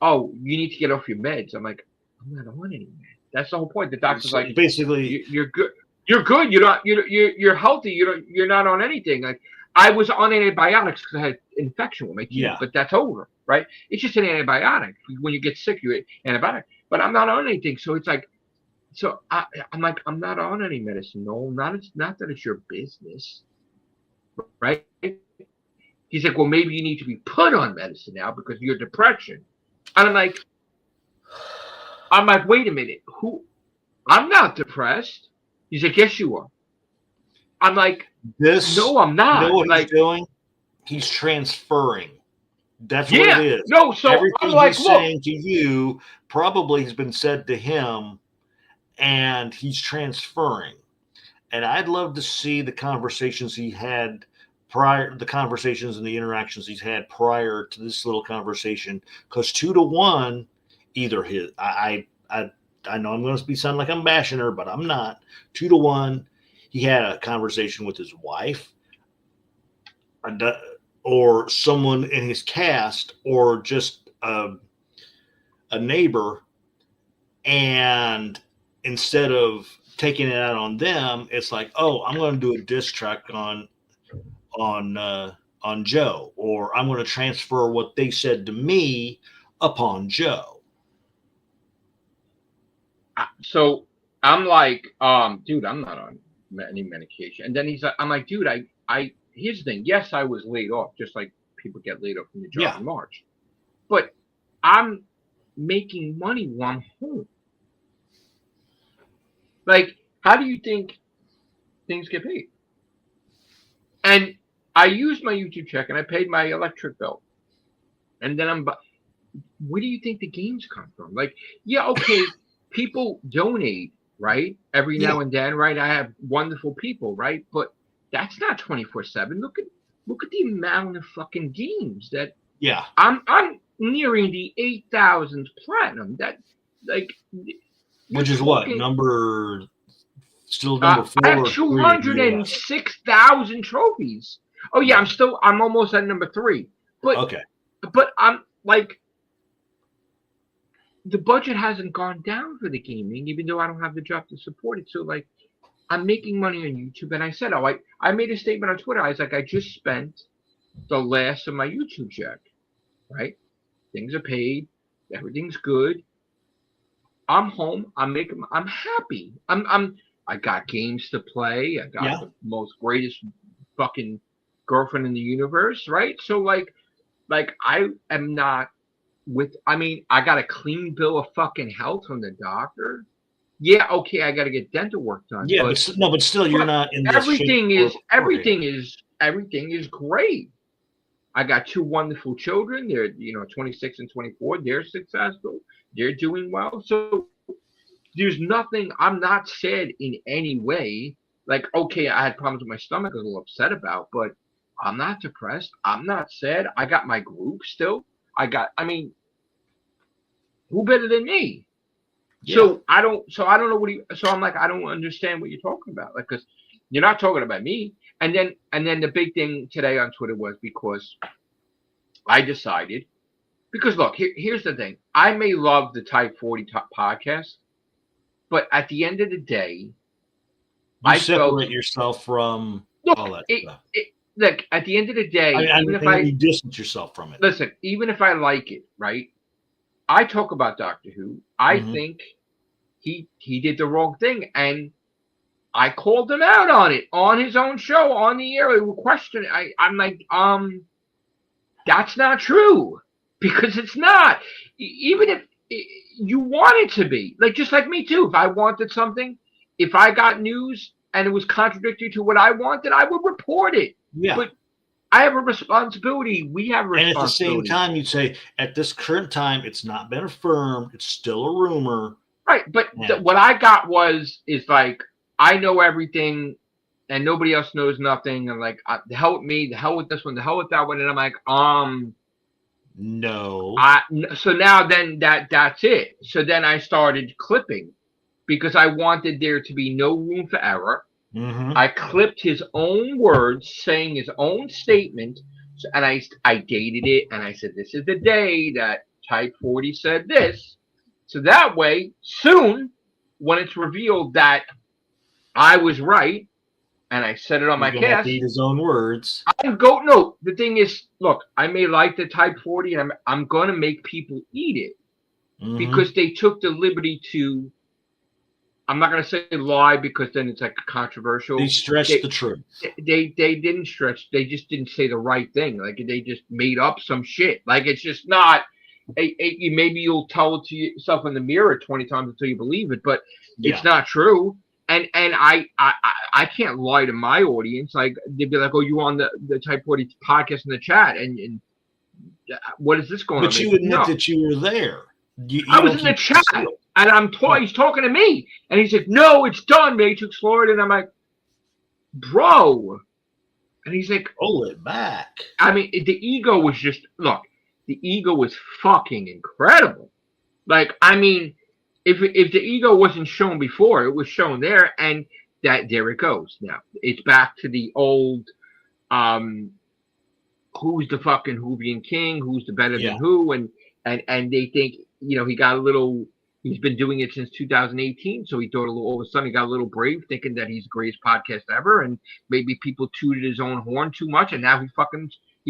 oh, you need to get off your meds. I'm like, I'm not on any meds. That's the whole point. The doctor's like, basically, you're good. You're good. You're healthy. You're not on anything. Like, I was on antibiotics because I had infection with my teeth, but that's over, right? It's just an antibiotic. When you get sick, you eat antibiotic. But I'm not on anything, so it's like, so I'm like, I'm not on any medicine. No, not that it's your business, right? He's like, well, maybe you need to be put on medicine now because of your depression. And I'm like, wait a minute, who? I'm not depressed. He's like, yes, you are. I'm like, no, I'm not. You know what like, he's doing? He's transferring. That's what it is. No, so everything I'm like, he's saying to you probably has been said to him, and he's transferring. And I'd love to see the conversations he had the conversations and the interactions he's had prior to this little conversation. Because 2-1, either his, I know I'm going to sound like I'm bashing her, but I'm not. 2-1, he had a conversation with his wife, or someone in his cast, or just a neighbor, and instead of taking it out on them, it's like, oh, I'm going to do a diss track on Joe, or I'm going to transfer what they said to me upon Joe. So I'm like, dude, I'm not on any medication. And then I'm like, dude, here's the thing. Yes, I was laid off, just like people get laid off from the job in March. But I'm making money while I'm home. Like, how do you think things get paid? And I used my YouTube check and I paid my electric bill. And then where do you think the games come from? Like, yeah, okay, people donate, right? Every now and then, right? I have wonderful people, right? But that's not 24/7. Look at the amount of fucking games that I'm nearing the 8,000 platinum. That, like, which is what number? Still number 4. I have 206,000 trophies. Oh yeah, I'm almost at number 3. But but I'm like, the budget hasn't gone down for the gaming, even though I don't have the job to support it. So like, I'm making money on YouTube, and I said, I made a statement on Twitter. I was like, I just spent the last of my YouTube check, right? Things are paid, everything's good. I'm home. I'm happy. I got games to play. I got the most greatest fucking girlfriend in the universe, right? So like I am not I got a clean bill of fucking health from the doctor. Yeah, okay, I got to get dental work done. Yeah, but still, you're not in this. Everything is great. I got 2 wonderful children. They're 26 and 24. They're successful. They're doing well. So there's nothing. I'm not sad in any way. Like, okay, I had problems with my stomach. I was a little upset about, but I'm not depressed. I'm not sad. I got my group still. Who better than me? Yeah. So I don't know so I'm like, I don't understand what you're talking about. Like, because you're not talking about me. And then the big thing today on Twitter was because I decided, because look, here's the thing. I may love the Type 40 podcast, but at the end of the day, I separate yourself from all that stuff. Look, at the end of the day, even if you distance yourself from it. Listen, even if I like it, right? I talk about Doctor Who. I think he did the wrong thing, and I called him out on it on his own show on the air. We questioned it. I'm like, that's not true, because it's not. Even if you want it to be, like, just like me too. If I wanted something, if I got news and it was contradictory to what I wanted, I would report it. Yeah. But I have a responsibility. We have a responsibility. And at the same time, you'd say, at this current time, it's not been affirmed. It's still a rumor. Right, but Yeah. what I got is like I know everything, and nobody else knows nothing, and like the hell with me, the hell with this one, the hell with that one, and I'm like, No. so now then that's it. So then I started clipping because I wanted there to be no room for error. Mm-hmm. I clipped his own words saying his own statement, and I dated it, and I said, this is the day that Type 40 said this. So that way, soon, when it's revealed that I was right, and I said it on He's my gonna have to cast, eat his own words. no, the thing is, look, I may like the Type 40, and I'm going to make people eat it Mm-hmm. because they took the liberty to, I'm not going to say lie because then it's like controversial. They stretched the truth. They didn't stretch. They just didn't say the right thing. Like they just made up some shit. Like it's just not. Maybe you'll tell it to yourself in the mirror 20 times until you believe it, but it's not true. And I can't lie to my audience. Like they'd be like, "Oh, you on the Type 40 podcast in the chat?" And what is this going on? But you admit that you were there. I was in the chat, and he's talking to me, and he said, "No, it's done, Matrix Lord," and I'm like, "Bro," and he's like, "Pull it back." I mean, the ego was just look. The ego was fucking incredible. Like, I mean, if the ego wasn't shown before, it was shown there, and that there it goes. Now it's back to the old, who's the fucking Whovian king? Who's the better than who? And they think he got a little. He's been doing it since 2018, so he thought all of a sudden he got a little brave, thinking that he's the greatest podcast ever, and maybe people tooted his own horn too much, and now he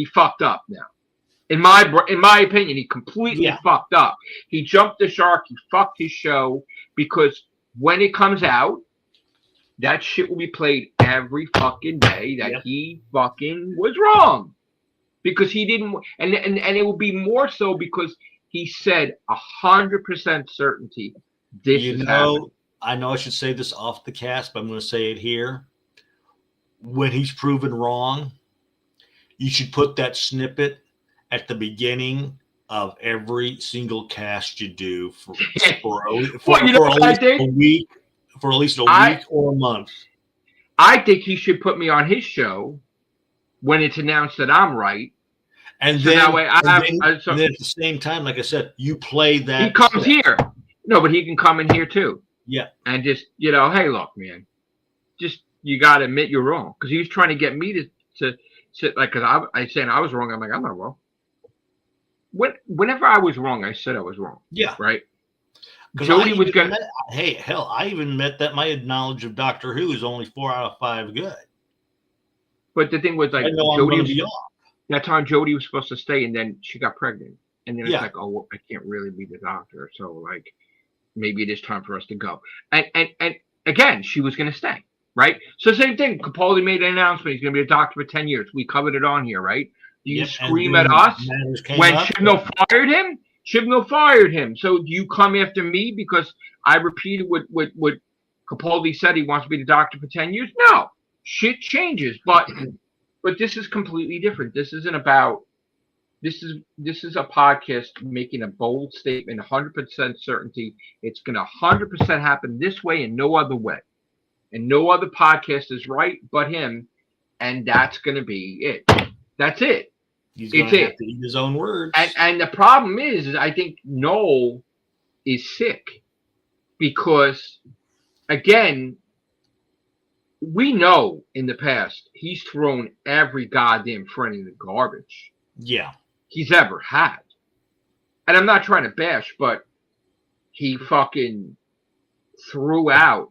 fucked up now. In my opinion, he completely fucked up. He jumped the shark. He fucked his show because when it comes out, that shit will be played every fucking day that he fucking was wrong because he didn't, and it will be more so because he said 100% certainty. This is happening. I know I should say this off the cast, but I'm going to say it here. When he's proven wrong, you should put that snippet at the beginning of every single cast you do for at least a week or a month. I think he should put me on his show when it's announced that I'm right. And then, that way then at the same time, like I said, you play that. He comes here. No, but he can come in here too. Yeah. And just, hey, look, man, just, you got to admit you're wrong. Because he was trying to get me to sit, like, because I said I was wrong. I'm like, I'm not wrong. Whenever I was wrong, I said I was wrong. Yeah. Right? Jody was going to. Hey, hell, I even admit that my knowledge of Doctor Who is only 4 out of 5 good. But the thing was, like, I know Jody was off. That time Jody was supposed to stay, and then she got pregnant. And then it's like, oh, well, I can't really be the doctor. So, like, maybe it is time for us to go. And again, she was going to stay, right? So same thing. Capaldi made an announcement. He's going to be a doctor for 10 years. We covered it on here, right? Do you scream at us when Chibnall fired him? Chibnall fired him. So do you come after me because I repeated what Capaldi said? He wants to be the doctor for 10 years? No. Shit changes. But this is completely different. This isn't about. This is a podcast making a bold statement, 100% certainty. It's going to 100% happen this way and no other way. And no other podcast is right but him. And that's going to be it. That's it. He's going to have to eat his own words. And the problem is I think Noel is sick because, again, we know in the past he's thrown every goddamn friend in the garbage. Yeah. He's ever had. And I'm not trying to bash, but he fucking threw out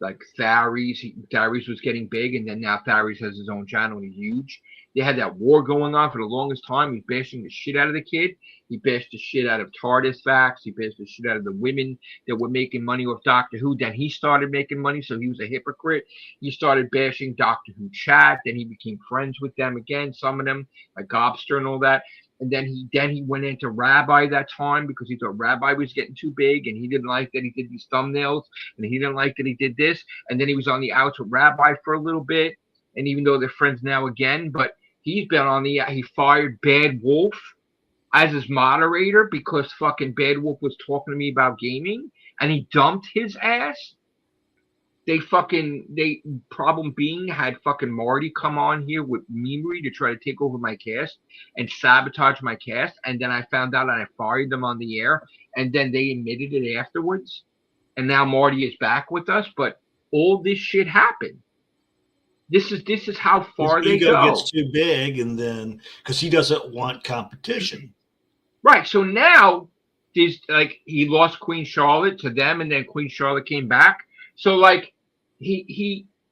like Tharies. Tharies was getting big, and then now Tharies has his own channel and he's huge. They had that war going on for the longest time. He's bashing the shit out of the kid. He bashed the shit out of TARDIS facts. He bashed the shit out of the women that were making money off Doctor Who. Then he started making money, so he was a hypocrite. He started bashing Doctor Who chat. Then he became friends with them again, some of them, like Gobster and all that. And then he went into Rabbi that time because he thought Rabbi was getting too big, and he didn't like that he did these thumbnails, and he didn't like that he did this. And then he was on the outs with Rabbi for a little bit, and even though they're friends now again, but he's been on he fired Bad Wolf as his moderator because fucking Bad Wolf was talking to me about gaming. and he dumped his ass. They problem being had fucking Marty come on here with memery to try to take over my cast and sabotage my cast, and then I found out and I fired them on the air, and then they admitted it afterwards, and now Marty is back with us. But all this shit happened. This is how far His they ego go. gets too big, and then because he doesn't want competition. Right. So now there's like he lost Queen Charlotte to them, and then Queen Charlotte came back. So like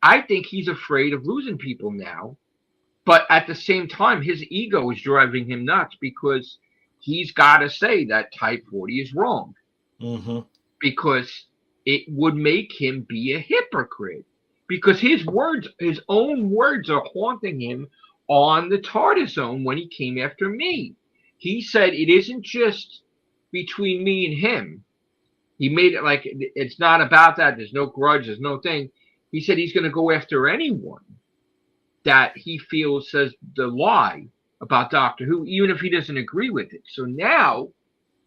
I think he's afraid of losing people now, but at the same time, his ego is driving him nuts because he's got to say that Type 40 is wrong Mm-hmm. because it would make him be a hypocrite because his own words are haunting him on the TARDIS zone when he came after me. He said it isn't just between me and him. He made it like it's not about that. There's no grudge. There's no thing. He said he's going to go after anyone that he feels says the lie about Doctor Who, even if he doesn't agree with it. So now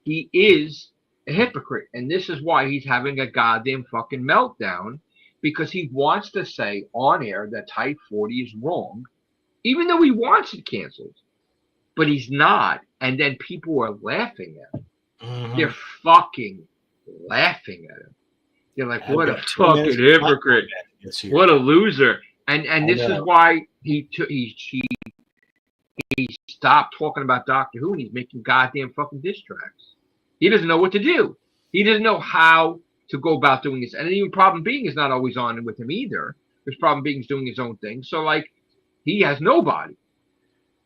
he is a hypocrite. And this is why he's having a goddamn fucking meltdown because he wants to say on air that Type 40 is wrong, even though he wants it canceled. But he's not. And then people are laughing at him. Mm-hmm. They're fucking laughing at him. They're like, what a fucking hypocrite. What a loser. And this is why he stopped talking about Doctor Who and he's making goddamn fucking diss tracks. He doesn't know what to do. He doesn't know how to go about doing this. And even Problem Being is not always on with him either. Because Problem Being is doing his own thing. So like he has nobody.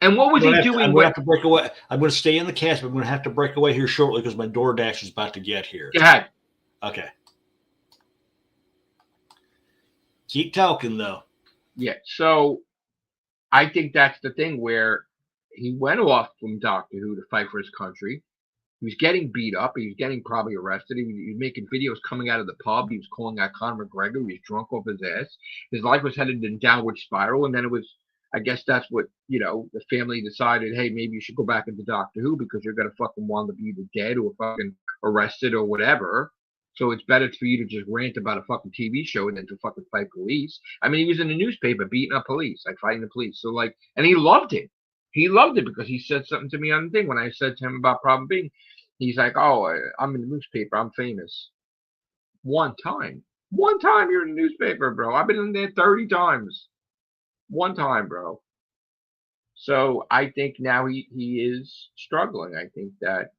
And what was he doing? I'm going to have to break away. I'm going to stay in the cast, but I'm going to have to break away here shortly because my DoorDash is about to get here. Go ahead. Okay. Keep talking, though. Yeah, so I think that's the thing where he went off from Doctor Who to fight for his country. He was getting beat up. He was getting probably arrested. He was making videos coming out of the pub. He was calling out Conor McGregor. He was drunk off his ass. His life was headed in a downward spiral, and then it was, I guess that's what, the family decided, hey, maybe you should go back into Doctor Who because you're going to fucking want to be either dead or fucking arrested or whatever. So it's better for you to just rant about a fucking TV show than to fucking fight police. I mean, he was in the newspaper beating up police, like fighting the police. So like, and he loved it. He loved it because he said something to me on the thing when I said to him about Problem Being. He's like, oh, I'm in the newspaper. I'm famous. One time you're in the newspaper, bro. I've been in there 30 times. One time, bro. So I think now he is struggling. I think that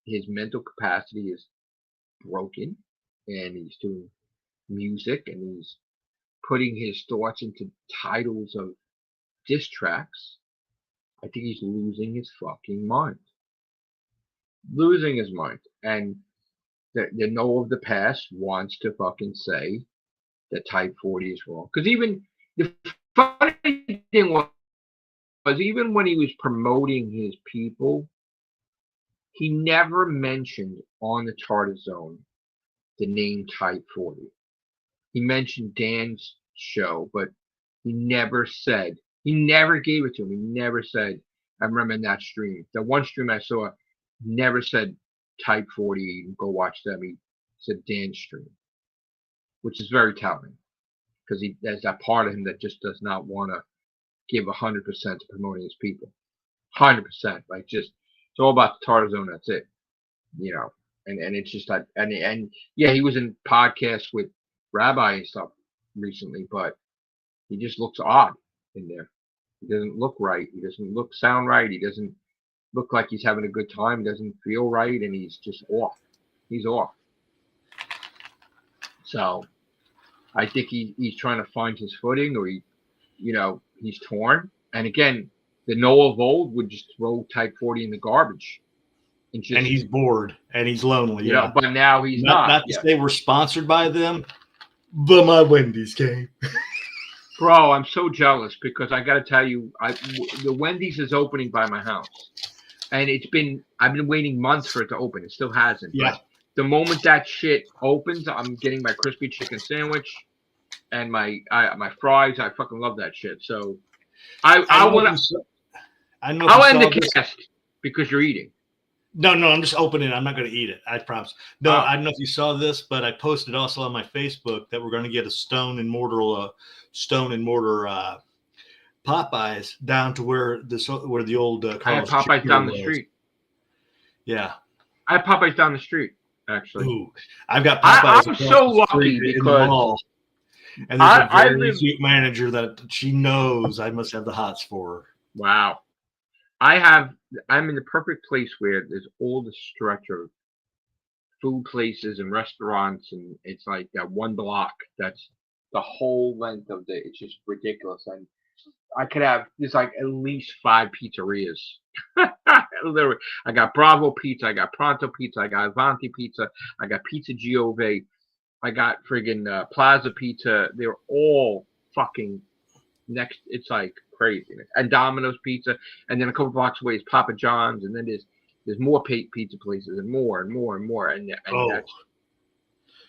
his mental capacity is broken and he's doing music and he's putting his thoughts into titles of diss tracks. I think he's losing his fucking mind. Losing his mind. And the Noah of the past wants to fucking say that Type 40 is wrong. Because even the funny thing was even when he was promoting his people, he never mentioned on the TARDIS zone the name Type 40. He mentioned Dan's show, but he never gave it to him. He never said, I remember in that stream, the one stream I saw, never said Type 40, go watch them. He said Dan's stream, which is very telling because there's that part of him that just does not want to give 100% to promoting his people. 100%. Like just, it's all about the TARDIS zone. That's it. And it's just like, and yeah, he was in podcasts with Rabbi and stuff recently, but he just looks odd in there. He doesn't look right. He doesn't sound right. He doesn't look like he's having a good time. He doesn't feel right, and he's just off. He's off. So I think he's trying to find his footing, or he's torn. And again, the Noah of old would just throw Type 40 in the garbage. And he's bored and he's lonely. Yeah, but now he's not. Not to say we're sponsored by them, but my Wendy's came. Bro, I'm so jealous because I got to tell you, the Wendy's is opening by my house, and I've been waiting months for it to open. It still hasn't. Yeah. But the moment that shit opens, I'm getting my crispy chicken sandwich and my fries. I fucking love that shit. So I want to. I'll end the cast because you're eating. No, I'm just opening it. I'm not going to eat it. I promise. No, I don't know if you saw this, but I posted also on my Facebook that we're going to get a stone and mortar Popeyes down to where the old I had Carlos Popeyes Jr. down the was. street. Yeah. I had Popeyes down the street, actually. Ooh, I've got Popeyes. I'm so lucky in the because mall, and there's a I very live. cute manager that she knows I must have the hots for her. Wow. I'm in the perfect place where there's all the stretch of food places and restaurants, and it's like that one block that's the whole length of it's just ridiculous. And I could have there's like at least 5 pizzerias. Literally, I got Bravo Pizza, I got Pronto Pizza, I got Avanti Pizza, I got Pizza Giove, I got friggin' Plaza Pizza. They're all fucking next. It's like crazy. And Domino's Pizza, and then a couple blocks away is Papa John's, and then there's more pizza places and more and more and more, and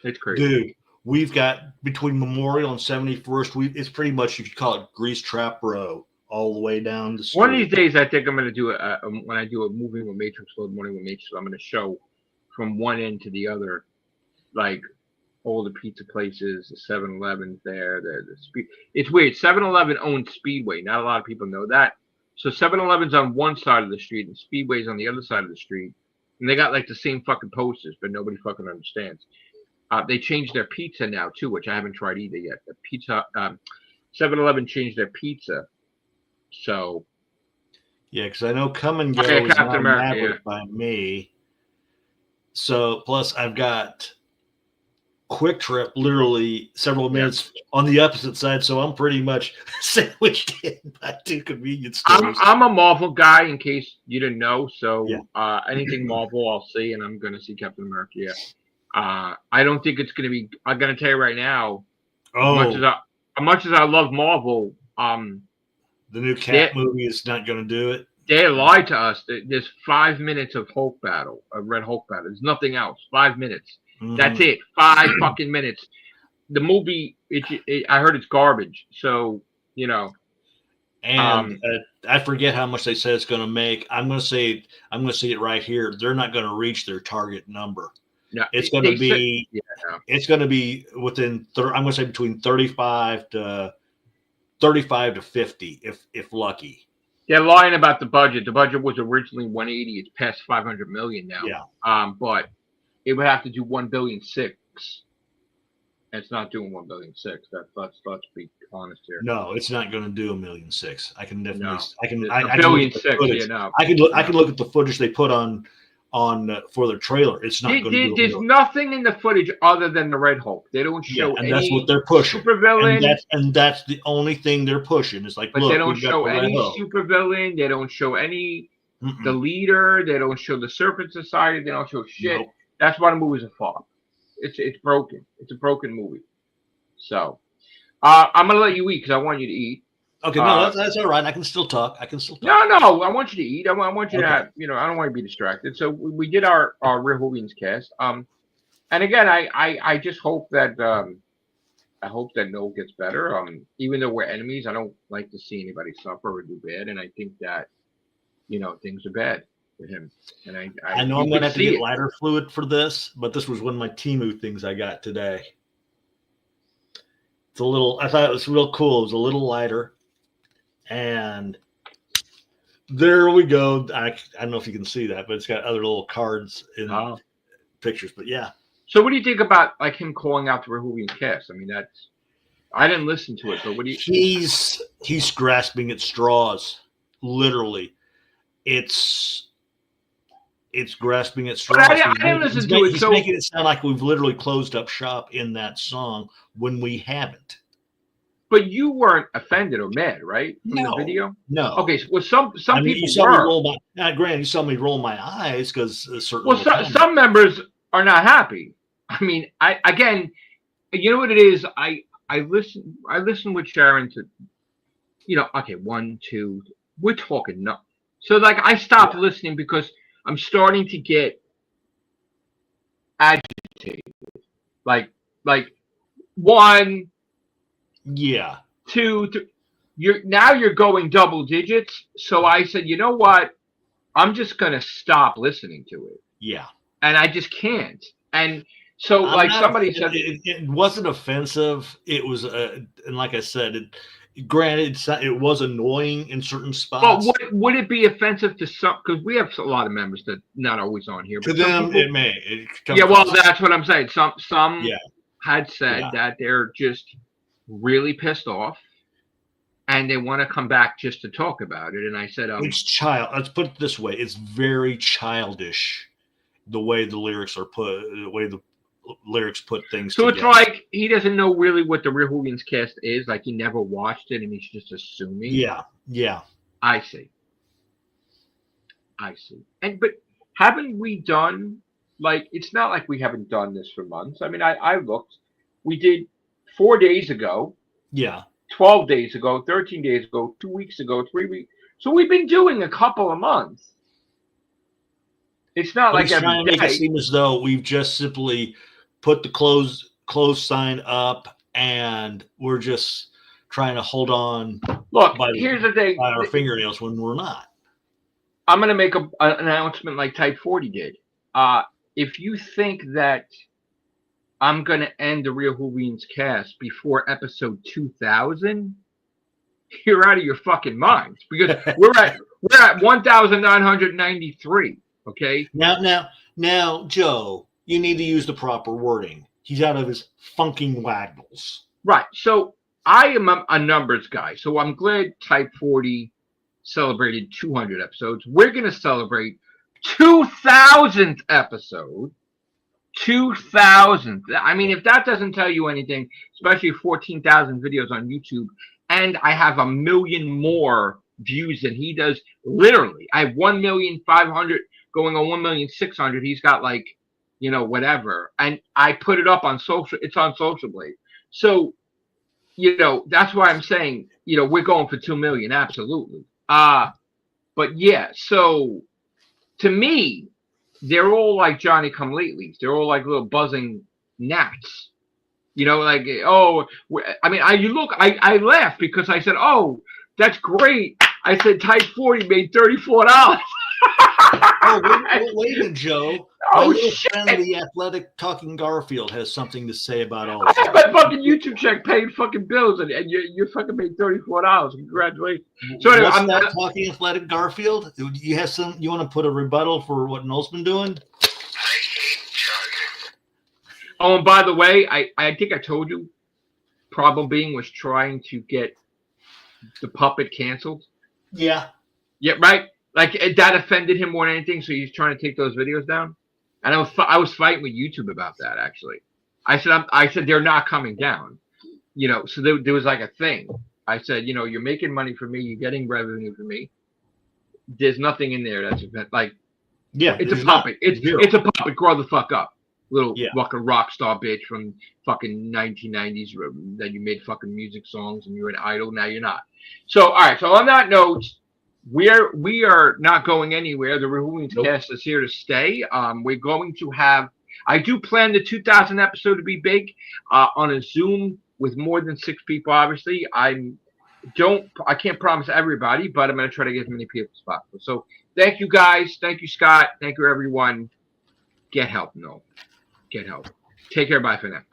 it's crazy. Dude, we've got between Memorial and 71st, it's pretty much, you could call it Grease Trap Row all the way down the street. One of these days, I think I'm going to do when I do a Moving with Matrix Load Morning with Matrix, I'm going to show from one end to the other, like all the pizza places, the 7-Elevens there, the speed. It's weird. 7-Eleven owns Speedway. Not a lot of people know that. So 7-Eleven's on one side of the street and Speedway's on the other side of the street, and they got like the same fucking posters, but nobody fucking understands. They changed their pizza now too, which I haven't tried either yet. The pizza, 7-Eleven changed their pizza, so yeah, because I know Come and Go is Captain America, Maverick by me. So plus I've got Quick Trip literally several minutes on the opposite side, so I'm pretty much sandwiched in by 2 convenience stores. I'm a Marvel guy, in case you didn't know. So anything Marvel, I'll see, and I'm gonna see Captain America. Yeah. I don't think it's gonna be. I'm gonna tell you right now. As much as I love Marvel, the new Cat movie is not gonna do it. They lied to us. There's 5 minutes of Hulk battle, a Red Hulk battle. There's nothing else. 5 minutes. Mm-hmm. That's it. 5 fucking minutes. The movie, I heard it's garbage. So And I forget how much they said it's going to make. I'm going to say it right here. They're not going to reach their target number. No, it's going to be. It's going to be within. I'm going to say between 35 to 50, if lucky. They're lying about the budget. The budget was originally 180. It's past 500 million now. Yeah. But it would have to do 1.6 billion. It's not doing 1.6 billion. Let's be honest here. No, it's not going to do 1.6 million. I can definitely. No. I can. $1.6 billion. I can look at the footage they put on for their trailer. It's not going to do. There's nothing in the footage other than the Red Hulk. They don't show and any. That's what they're pushing. Supervillain. And that's the only thing they're pushing. It's like, but look, they don't show any supervillain. They don't show any the leader. They don't show the Serpent Society. They don't show shit. Nope. That's why the movie's a flop. It's broken. It's a broken movie. So, I'm gonna let you eat because I want you to eat. Okay, no, that's all right. I can still talk. No, I want you to eat. I want you to have. I don't want to be distracted. So we did our Real Whovians cast. And again, I just hope that Noel gets better. Even though we're enemies, I don't like to see anybody suffer or do bad, and I think that things are bad for him. And I know I'm gonna have to get lighter fluid for this, but this was one of my Temu things I got today. It's a little. I thought it was real cool. It was a little lighter. And there we go. I don't know if you can see that, but it's got other little cards in pictures. But yeah. So what do you think about like him calling out the Whovians cast? I mean, I didn't listen to it, but what do you? He's grasping at straws, literally. It's grasping at straws. But I didn't listen to it. He's making it sound like we've literally closed up shop in that song when we haven't. But you weren't offended or mad, right? From the video? No. Okay. Well, some people you saw were. Granted, you saw me roll my eyes because certain. Well, some members are not happy. I mean, again, you know what it is. I listen with Sharon to, okay, 1, 2. We're talking no. So like I stopped listening because I'm starting to get agitated. Like 1. Yeah. 2, 3. You're going double digits. So I said, you know what? I'm just gonna stop listening to it, Yeah. and I just can't. And so, I'm like not somebody offended. said, It wasn't offensive. It was, and like I said, granted, it was annoying in certain "Well, spots. would it be offensive to some? Because we have a lot of members that not always on here, To but some them, people, it may. It come yeah, well, across. that's what I'm saying. Some Yeah. had said Yeah. that they're just really pissed off, and they want to come back just to talk about it. And I said, It's child. Let's put it this way: it's very childish the way the lyrics are put, the way the lyrics put things so together. it's like he doesn't know really what the Real Whovians cast is. Like he never watched it, and he's just assuming. Yeah. Yeah. I see. And but haven't we done like it's not like we haven't done this for months. I mean, I looked. We did 4 days ago, Yeah. 12 days ago, 13 days ago, 2 weeks ago, 3 weeks. So we've been doing a couple of months. It's not But like he's every trying to make it day. seem as though we've just simply put the close sign up and we're just trying to hold on Look, by here's the thing. our fingernails when we're not. I'm going to make an announcement like Type 40 did. If you think that I'm going to end the Real Whovians cast before episode 2000, you're out of your fucking minds because we're at 1,993. Okay. Now, Joe, you need to use the proper wording. He's out of his funking waggles. Right. So I am a numbers guy. So I'm glad Type 40 celebrated 200 episodes. We're going to celebrate 2,000th episode. 2,000. I mean, if that doesn't tell you anything, especially 14,000 videos on YouTube, and I have 1 million more views than he does. Literally, I have 1,500,000 going on 1,600,000. He's got like, whatever, and I put it up on social. It's on Social Blade. So, that's why I'm saying, we're going for 2 million, absolutely. But yeah, so to me, they're all like Johnny Come Latelys. They're all like little buzzing gnats. Like, oh, I mean, I laughed because I said, oh, that's great. I said Type 40 made $34. Wait a minute, Joe. Oh, my little shit. friend, the athletic talking Garfield, has something to say about all I this. had my fucking YouTube check paying fucking bills, and you fucking made $34. Congratulations. So anyway, What's that talking athletic Garfield? You have you want to put a rebuttal for what Noel's been doing? Oh, and by the way, I think I told you, Problem Being was trying to get the puppet canceled. Yeah. Yeah, right? Like, that offended him more than anything, so he's trying to take those videos down. And I was fighting with YouTube about that, actually. I said they're not coming down. So there was like a thing. I said, you're making money for me, you're getting revenue for me. There's nothing in there that's like, yeah, it's a puppet. It's a puppet. Grow the fuck up. Little fucking rock star bitch from fucking 1990s that you made fucking music songs and you're an idol. Now you're not. So, all right. So on that note, we are not going anywhere. The Real Whovians cast is here to stay. We're going to have, I do plan the 2000 episode to be big on a Zoom with more than 6 people, obviously. I can't promise everybody, but I'm going to try to get as many people as possible. So thank you guys. Thank you, Scott. Thank you, everyone. Get help. No. Get help. Take care. Bye for now.